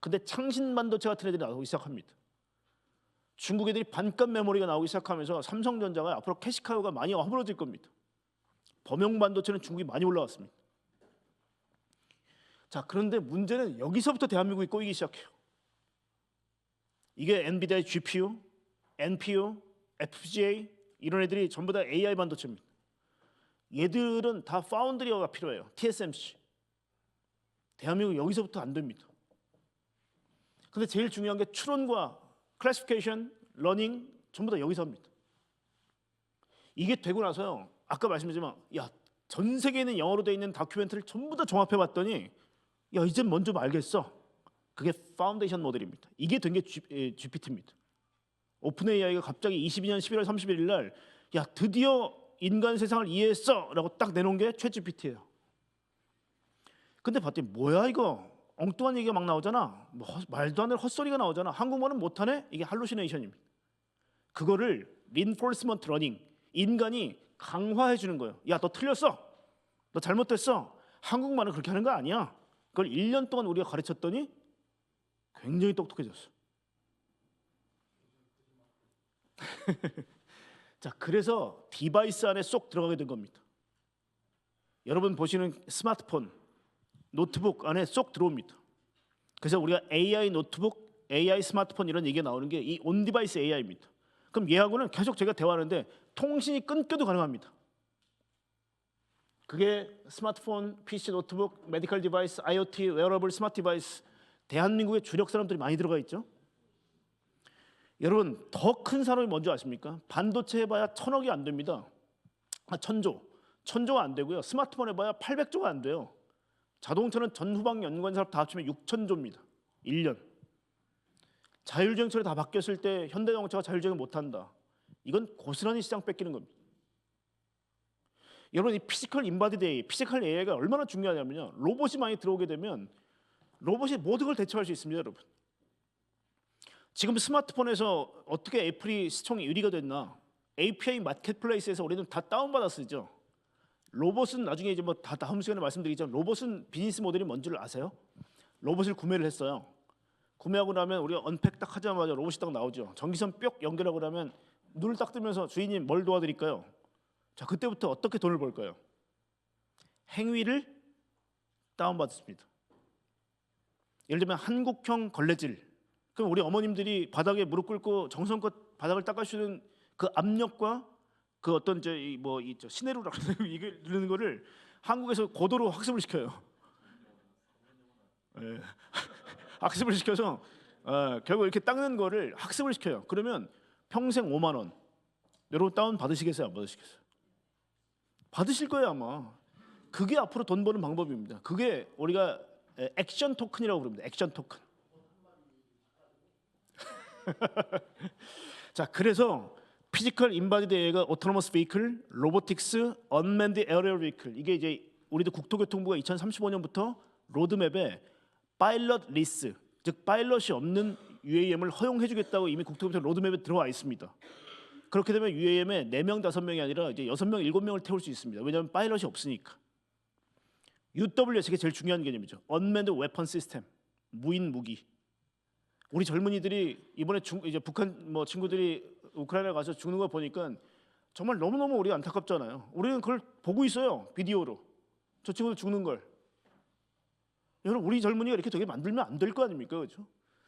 근데 창신 반도체 같은 애들이 나오기 시작합니다. 중국 애들이 반값 메모리가 나오기 시작하면서 삼성전자가 앞으로 캐시카우가 많이 허물어질 겁니다. 범용 반도체는 중국이 많이 올라왔습니다. 자, 그런데 문제는 여기서부터 대한민국이 꼬이기 시작해요. 이게 엔비디아의 GPU, NPU, FPGA 이런 애들이 전부 다 AI 반도체입니다. 얘들은 다 파운드리어가 필요해요. TSMC. 대한민국 여기서부터 안 됩니다. 근데 제일 중요한 게 추론과 클래시피케이션, 러닝 전부 다 여기서 합니다. 이게 되고 나서요. 아까 말씀드렸지만 전 세계에 있는 영어로 되어 있는 다큐멘터리를 전부 다 종합해 봤더니 이제 뭔 좀 알겠어. 그게 파운데이션 모델입니다. 이게 된 게 GPT입니다. 오픈 AI가 갑자기 22년 11월 31일 날 드디어 인간 세상을 이해했어 라고 딱 내놓은 게 챗 GPT예요. 근데 봤더니 뭐야 이거 엉뚱한 얘기가 막 나오잖아. 말도 안 되는 헛소리가 나오잖아. 한국말은 못하네? 이게 할루시네이션입니다. 그거를 reinforcement learning, 인간이 강화해 주는 거예요. 너 틀렸어. 너 잘못됐어. 한국말은 그렇게 하는 거 아니야. 그걸 1년 동안 우리가 가르쳤더니 굉장히 똑똑해졌어. 자, 그래서 디바이스 안에 쏙 들어가게 된 겁니다. 여러분 보시는 스마트폰, 노트북 안에 쏙 들어옵니다. 그래서 우리가 AI 노트북, AI 스마트폰 이런 얘기가 나오는 게 이 온디바이스 AI입니다. 그럼 얘하고는 계속 제가 대화하는데 통신이 끊겨도 가능합니다. 그게 스마트폰, PC, 노트북, 메디컬 디바이스, IoT, 웨어러블, 스마트 디바이스 대한민국의 주력 사람들이 많이 들어가 있죠. 여러분 더 큰 산업이 뭔지 아십니까? 반도체 해봐야 1,000억이 안 됩니다. 1,000조가 안 되고요. 스마트폰 해봐야 800조가 안 돼요. 자동차는 전후방 연관 산업 다 합치면 6,000조입니다. 1년. 자율주행처럼 다 바뀌었을 때 현대자동차가 자율주행을 못한다. 이건 고스란히 시장 뺏기는 겁니다. 여러분 이 피지컬 인바디드 AI, 피지컬 AI가 얼마나 중요하냐면요. 로봇이 많이 들어오게 되면 로봇이 모든 걸 대처할 수 있습니다, 여러분. 지금 스마트폰에서 어떻게 애플이 시총이 1위가 됐나? API 마켓플레이스에서 우리는 다 다운받아 쓰죠. 로봇은 나중에 이제 다 다음 시간에 말씀드리지만 로봇은 비즈니스 모델이 뭔지를 아세요? 로봇을 구매를 했어요. 구매하고 나면 우리가 언팩 딱 하자마자 로봇이 딱 나오죠. 전기선 뿅 연결하고 나면 눈을 딱 뜨면서 주인님 뭘 도와드릴까요? 자, 그때부터 어떻게 돈을 벌까요? 행위를 다운받습니다. 예를 들면 한국형 걸레질. 그럼 우리 어머님들이 바닥에 무릎 꿇고 정성껏 바닥을 닦아주는 그 압력과 그 어떤 시네루라고 이게 누르는 거를 한국에서 고도로 학습을 시켜요. 네. 학습을 시켜서 결국 이렇게 닦는 거를 학습을 시켜요. 그러면 평생 5만 원. 여러분 다운 받으시겠어요? 안 받으시겠어요? 받으실 거예요 아마. 그게 앞으로 돈 버는 방법입니다. 그게 우리가 액션 토큰이라고 부릅니다. 액션 토큰. 자, 그래서 피지컬 인바디드 AI가 오토노머스 베이클, 로보틱스, 언맨드 에어리얼 베이클 이게 이제 우리도 국토교통부가 2035년부터 로드맵에 파일럿 리스, 즉 파일럿이 없는 UAM을 허용해주겠다고 이미 국토교통 로드맵에 들어와 있습니다. 그렇게 되면 UAM에 4명, 5명이 아니라 이제 6명, 7명을 태울 수 있습니다. 왜냐하면 파일럿이 없으니까. UWS 이게 제일 중요한 개념이죠. 언맨드 웨펀 시스템, 무인 무기. 우리 젊은이들이 이번에 이제 북한 친구들이 우크라이나 가서 죽는 거 보니까 정말 너무너무 우리가 안타깝잖아요. 우리는 그걸 보고 있어요. 비디오로. 저 친구들 죽는 걸. 여러분 우리 젊은이가 이렇게 되게 만들면 안 될 거 아닙니까? 그렇죠?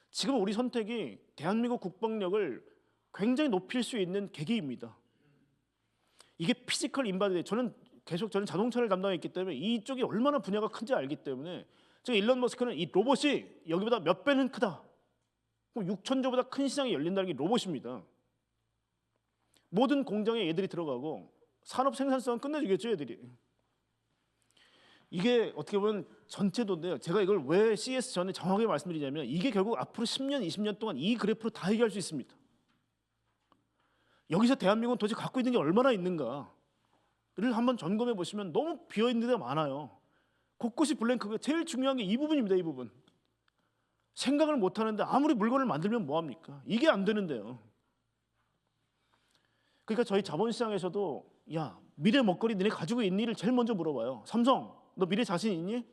지금 우리 선택이 대한민국 국방력을 굉장히 높일 수 있는 계기입니다. 이게 피지컬 인바디드. 저는 자동차를 담당했기 때문에 이쪽이 얼마나 분야가 큰지 알기 때문에 지금 일론 머스크는 이 로봇이 여기보다 몇 배는 크다. 6,000조보다 큰 시장이 열린다는 게 로봇입니다. 모든 공장에 얘들이 들어가고 산업 생산성은 끝내주겠죠, 얘들이. 이게 어떻게 보면 전체도인데요. 제가 이걸 왜 CS 전에 정확하게 말씀드리냐면 이게 결국 앞으로 10년, 20년 동안 이 그래프로 다 얘기할 수 있습니다. 여기서 대한민국은 도대체 갖고 있는 게 얼마나 있는가를 한번 점검해 보시면 너무 비어있는 데가 많아요. 곳곳이 블랭크가 제일 중요한 게 이 부분입니다. 이 부분. 생각을 못하는데 아무리 물건을 만들면 뭐합니까? 이게 안 되는데요. 그러니까 저희 자본시장에서도 미래 먹거리 너네 가지고 있니를 제일 먼저 물어봐요. 삼성 너 미래 자신 있니?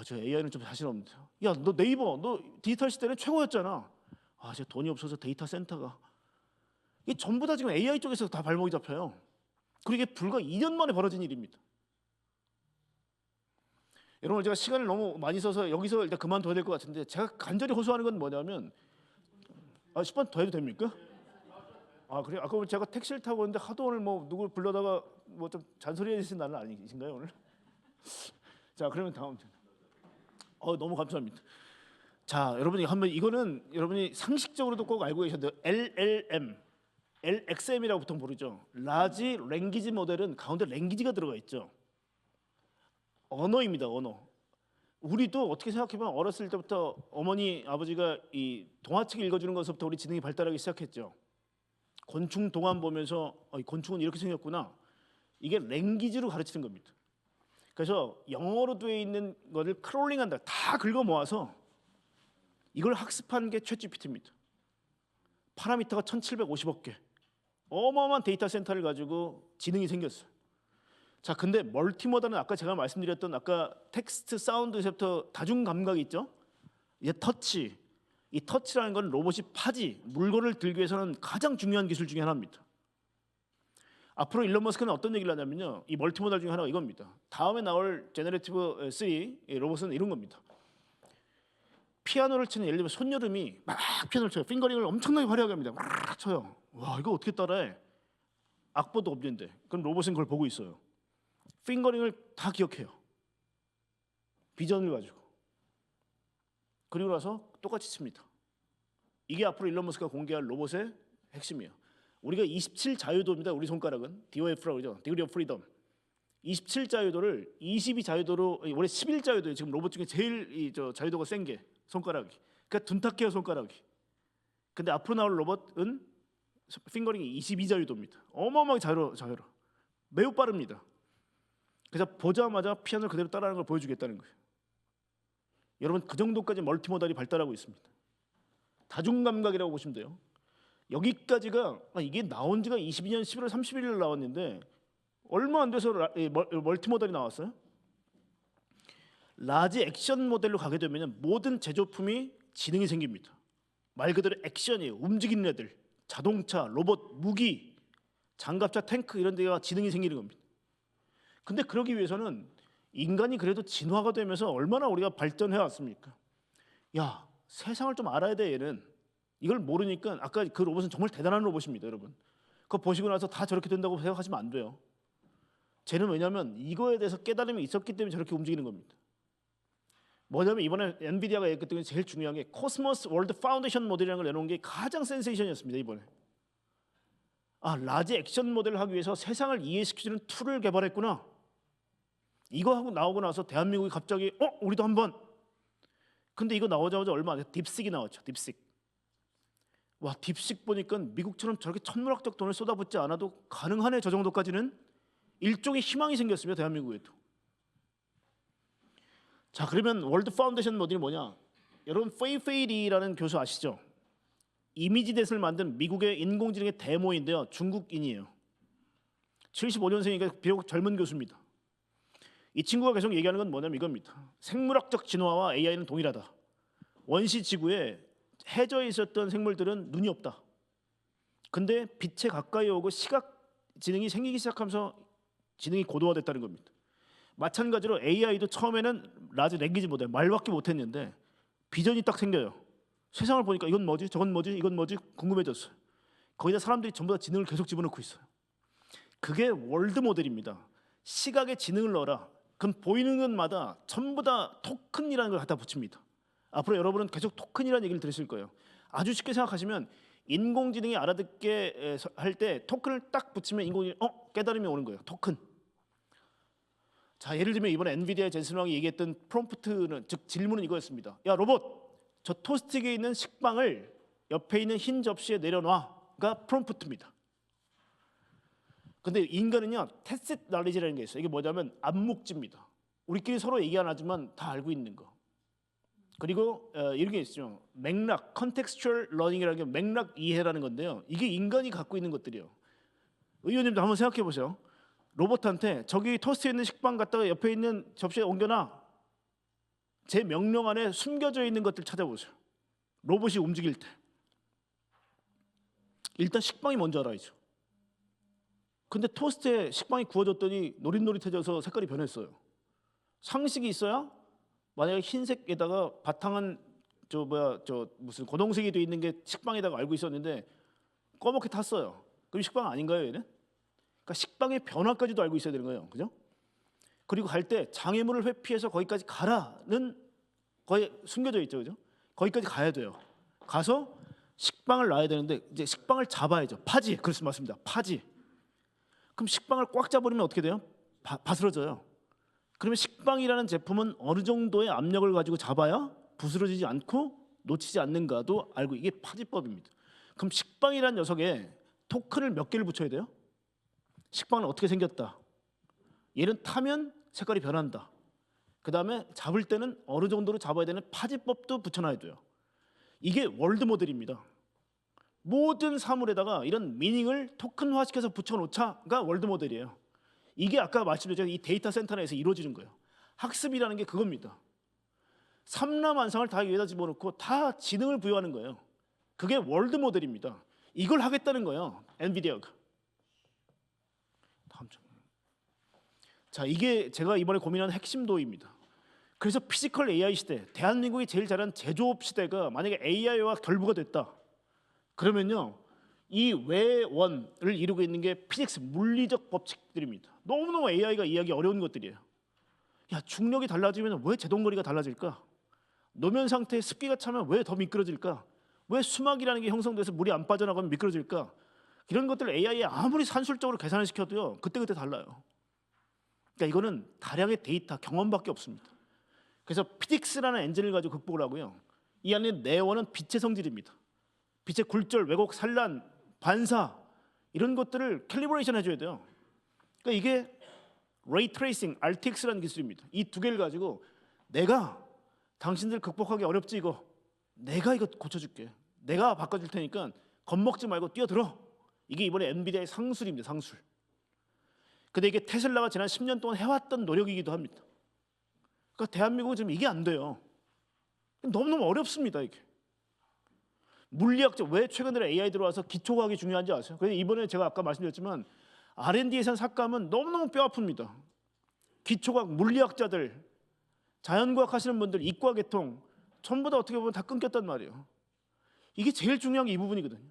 저 AI는 좀 자신 없는데. 야, 너 네이버, 너 디지털 시대는 최고였잖아. 제 돈이 없어서 데이터 센터가. 이게 전부 다 지금 AI 쪽에서 다 발목이 잡혀요. 그리고 이게 불과 2년 만에 벌어진 일입니다. 여러분, 제가 시간을 너무 많이 써서 여기서 일단 그만둬야 될 것 같은데, 제가 간절히 호소하는 건 뭐냐면 10분 더 해도 됩니까? 그래요? 아까 제가 택시를 타고 오는데 하도 오늘 뭐 누구 불러다가 뭐 좀 잔소리 해주신 날은 아니신가요 오늘? 자, 그러면 다음. 너무 감사합니다. 자, 여러분이 한번 이거는 여러분이 상식적으로도 꼭 알고 계셔야 돼요. LLM, LXM이라고 보통 부르죠. 라지 랭귀지 모델은 가운데 랭귀지가 들어가 있죠. 언어입니다, 언어. 우리도 어떻게 생각해보면 어렸을 때부터 어머니, 아버지가 이 동화책 읽어주는 것부터 우리 지능이 발달하기 시작했죠. 곤충 동안 보면서 곤충은 이렇게 생겼구나. 이게 랭귀지로 가르치는 겁니다. 그래서 영어로 되어 있는 것을 크롤링한다. 다 긁어 모아서 이걸 학습한 게 챗GPT입니다. 파라미터가 1750억 개. 어마어마한 데이터 센터를 가지고 지능이 생겼어요. 자, 근데 멀티모달은 아까 제가 말씀드렸던 아까 텍스트, 사운드에서부터 다중 감각이 있죠. 이제 터치. 이 터치라는 건 로봇이 파지, 물건을 들기 위해서는 가장 중요한 기술 중에 하나입니다. 앞으로 일론 머스크는 어떤 얘기를 하냐면요. 이 멀티모달 중에 하나가 이겁니다. 다음에 나올 제너레이티브 3 로봇은 이런 겁니다. 피아노를 치는 예를 들면 손여름이 막 피아노를 쳐요. 핑거링을 엄청나게 화려하게 합니다. 막 쳐요. 와, 이거 어떻게 따라해? 악보도 없는데. 그럼 로봇은 그걸 보고 있어요. 핑거링을 다 기억해요. 비전을 가지고. 그리고 나서 똑같이 칩니다. 이게 앞으로 일론 머스크가 공개할 로봇의 핵심이에요. 우리가 27자유도입니다. 우리 손가락은 DOF라고 그러죠. Degree of Freedom. 27자유도를 22자유도로 원래 11자유도예요. 지금 로봇 중에 제일 자유도가 센 게 손가락이. 그러니까 둔탁해요, 손가락이. 근데 앞으로 나올 로봇은 핑거링이 22자유도입니다. 어마어마하게 자유로워. 매우 빠릅니다. 그래서 보자마자 피아노를 그대로 따라하는 걸 보여주겠다는 거예요. 여러분, 그 정도까지 멀티모달이 발달하고 있습니다. 다중감각이라고 보시면 돼요. 여기까지가 이게 나온 지가 22년 11월 31일 나왔는데 얼마 안 돼서 멀티모달이 나왔어요. 라지 액션 모델로 가게 되면 모든 제조품이 지능이 생깁니다. 말 그대로 액션이에요. 움직이는 애들, 자동차, 로봇, 무기, 장갑차, 탱크 이런 데가 지능이 생기는 겁니다. 근데 그러기 위해서는 인간이 그래도 진화가 되면서 얼마나 우리가 발전해 왔습니까? 야, 세상을 좀 알아야 돼 얘는. 이걸 모르니까 아까 그 로봇은 정말 대단한 로봇입니다, 여러분. 그거 보시고 나서 다 저렇게 된다고 생각하시면 안 돼요. 쟤는 왜냐하면 이거에 대해서 깨달음이 있었기 때문에 저렇게 움직이는 겁니다. 뭐냐면 이번에 엔비디아가 얘기했던 게 제일 중요한 게 코스모스 월드 파운데이션 모델이라는 걸 내놓은 게 가장 센세이션이었습니다, 이번에. 라지 액션 모델을 하기 위해서 세상을 이해시켜주는 툴을 개발했구나. 이거 하고 나오고 나서 대한민국이 갑자기 우리도 한번. 근데 이거 나오자마자 얼마 안 돼서 딥식이 나왔죠. 딥식. 와, 딥식 보니까 미국처럼 저렇게 천문학적 돈을 쏟아붓지 않아도 가능하네. 저 정도까지는 일종의 희망이 생겼습니다, 대한민국에도. 자, 그러면 월드 파운데이션 모델이 뭐냐? 여러분, 페이페이리라는 교수 아시죠? 이미지넷을 만든 미국의 인공지능의 데모인데요. 중국인이에요. 75년생이니까 비록 젊은 교수입니다. 이 친구가 계속 얘기하는 건 뭐냐면 이겁니다. 생물학적 진화와 AI는 동일하다. 원시 지구에 해저에 있었던 생물들은 눈이 없다. 근데 빛에 가까이 오고 시각 지능이 생기기 시작하면서 지능이 고도화됐다는 겁니다. 마찬가지로 AI도 처음에는 라지 랭귀지 모델 말밖에 못했는데 비전이 딱 생겨요. 세상을 보니까 이건 뭐지? 저건 뭐지? 이건 뭐지? 궁금해졌어요. 거기다 사람들이 전부 다 지능을 계속 집어넣고 있어요. 그게 월드 모델입니다. 시각에 지능을 넣어라. 그럼 보이는 것마다 전부 다 토큰이라는 걸 갖다 붙입니다. 앞으로 여러분은 계속 토큰이라는 얘기를 들으실 거예요. 아주 쉽게 생각하시면 인공지능이 알아듣게 할 때 토큰을 딱 붙이면 인공지능이 깨달음이 오는 거예요. 토큰. 자, 예를 들면 이번에 엔비디아 젠슨 왕이 얘기했던 프롬프트는, 즉 질문은 이거였습니다. 야, 로봇, 저 토스트기에 있는 식빵을 옆에 있는 흰 접시에 내려놔가 프롬프트입니다. 근데 인간은요, 태셋 날리지라는 게 있어요. 이게 뭐냐면 암묵지입니다. 우리끼리 서로 얘기 안 하지만 다 알고 있는 거. 그리고 이런 게 있죠. 맥락, 컨텍스추얼 러닝이라는 게 맥락 이해라는 건데요. 이게 인간이 갖고 있는 것들이에요. 의원님도 한번 생각해 보세요. 로봇한테 저기 토스트에 있는 식빵 갖다가 옆에 있는 접시에 옮겨놔. 제 명령 안에 숨겨져 있는 것들 찾아보세요. 로봇이 움직일 때 일단 식빵이 먼저 알아야죠. 근데 토스트에 식빵이 구워졌더니 노릿노릿해져서 색깔이 변했어요. 상식이 있어야 만약에 흰색에다가 바탕은 무슨 고동색이 돼 있는 게 식빵에다가 알고 있었는데 꺼멓게 탔어요. 그럼 식빵 아닌가요, 얘는? 그러니까 식빵의 변화까지도 알고 있어야 되는 거예요, 그죠? 그리고 갈 때 장애물을 회피해서 거기까지 가라는 거의 숨겨져 있죠, 그죠? 거기까지 가야 돼요. 가서 식빵을 놔야 되는데 이제 식빵을 잡아야죠. 파지, 그렇습니다, 맞습니다. 파지. 그럼 식빵을 꽉 잡으면 어떻게 돼요? 바스러져요. 그러면 식빵이라는 제품은 어느 정도의 압력을 가지고 잡아야 부스러지지 않고 놓치지 않는가도 알고, 이게 파지법입니다. 그럼 식빵이라는 녀석에 토큰을 몇 개를 붙여야 돼요? 식빵은 어떻게 생겼다. 얘는 타면 색깔이 변한다. 그 다음에 잡을 때는 어느 정도로 잡아야 되는 파지법도 붙여놔야 돼요. 이게 월드 모델입니다. 모든 사물에다가 이런 미닝을 토큰화시켜서 붙여놓자가 월드 모델이에요. 이게 아까 말씀드렸죠. 이 데이터 센터 내에서 이루어지는 거예요. 학습이라는 게 그겁니다. 삼라만상을 다 여기다 집어넣고 다 지능을 부여하는 거예요. 그게 월드 모델입니다. 이걸 하겠다는 거예요, 엔비디아가. 다음 장. 자, 이게 제가 이번에 고민하는 핵심 도입니다. 그래서 피지컬 AI 시대, 대한민국이 제일 잘하는 제조업 시대가 만약에 AI와 결부가 됐다. 그러면요, 이 외원을 이루고 있는 게 피직스 물리적 법칙들입니다. 너무너무 AI가 이해하기 어려운 것들이에요. 야, 중력이 달라지면 왜 제동거리가 달라질까? 노면 상태에 습기가 차면 왜 더 미끄러질까? 왜 수막이라는 게 형성돼서 물이 안 빠져나가면 미끄러질까? 이런 것들을 AI에 아무리 산술적으로 계산을 시켜도요, 그때그때 달라요. 그러니까 이거는 다량의 데이터, 경험밖에 없습니다. 그래서 피직스라는 엔진을 가지고 극복을 하고요. 이 안에 내원은 빛의 성질입니다. 빛의 굴절, 왜곡, 산란, 반사 이런 것들을 캘리브레이션 해줘야 돼요. 그러니까 이게 레이 트레이싱, RTX라는 기술입니다. 이 두 개를 가지고 내가 당신들 극복하기 어렵지 이거, 내가 이거 고쳐줄게, 내가 바꿔줄 테니까 겁먹지 말고 뛰어들어. 이게 이번에 엔비디아의 상술입니다, 상술. 근데 이게 테슬라가 지난 10년 동안 해왔던 노력이기도 합니다. 그러니까 대한민국은 지금 이게 안 돼요. 너무너무 어렵습니다, 이게. 물리학자, 왜 최근 들어 AI 들어와서 기초과학이 중요한지 아세요? 그래서 이번에 제가 아까 말씀드렸지만 R&D 예산 삭감은 너무너무 뼈 아픕니다. 기초과학, 물리학자들, 자연과학 하시는 분들, 이과 계통 전부 다 어떻게 보면 다 끊겼단 말이에요. 이게 제일 중요한 게 이 부분이거든요.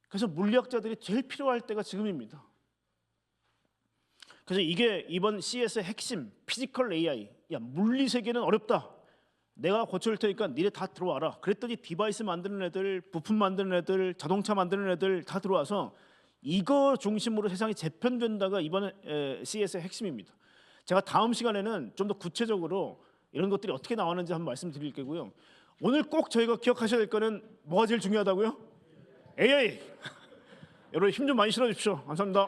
그래서 물리학자들이 제일 필요할 때가 지금입니다. 그래서 이게 이번 CES의 핵심, 피지컬 AI. 야, 물리 세계는 어렵다. 내가 고쳐줄 테니까 니네 다 들어와라. 그랬더니 디바이스 만드는 애들, 부품 만드는 애들, 자동차 만드는 애들 다 들어와서 이거 중심으로 세상이 재편된다가 이번 CES의 핵심입니다. 제가 다음 시간에는 좀 더 구체적으로 이런 것들이 어떻게 나왔는지 한번 말씀드릴 거고요. 오늘 꼭 저희가 기억하셔야 될 거는 뭐가 제일 중요하다고요? AI. 여러분 힘 좀 많이 실어주십시오. 감사합니다.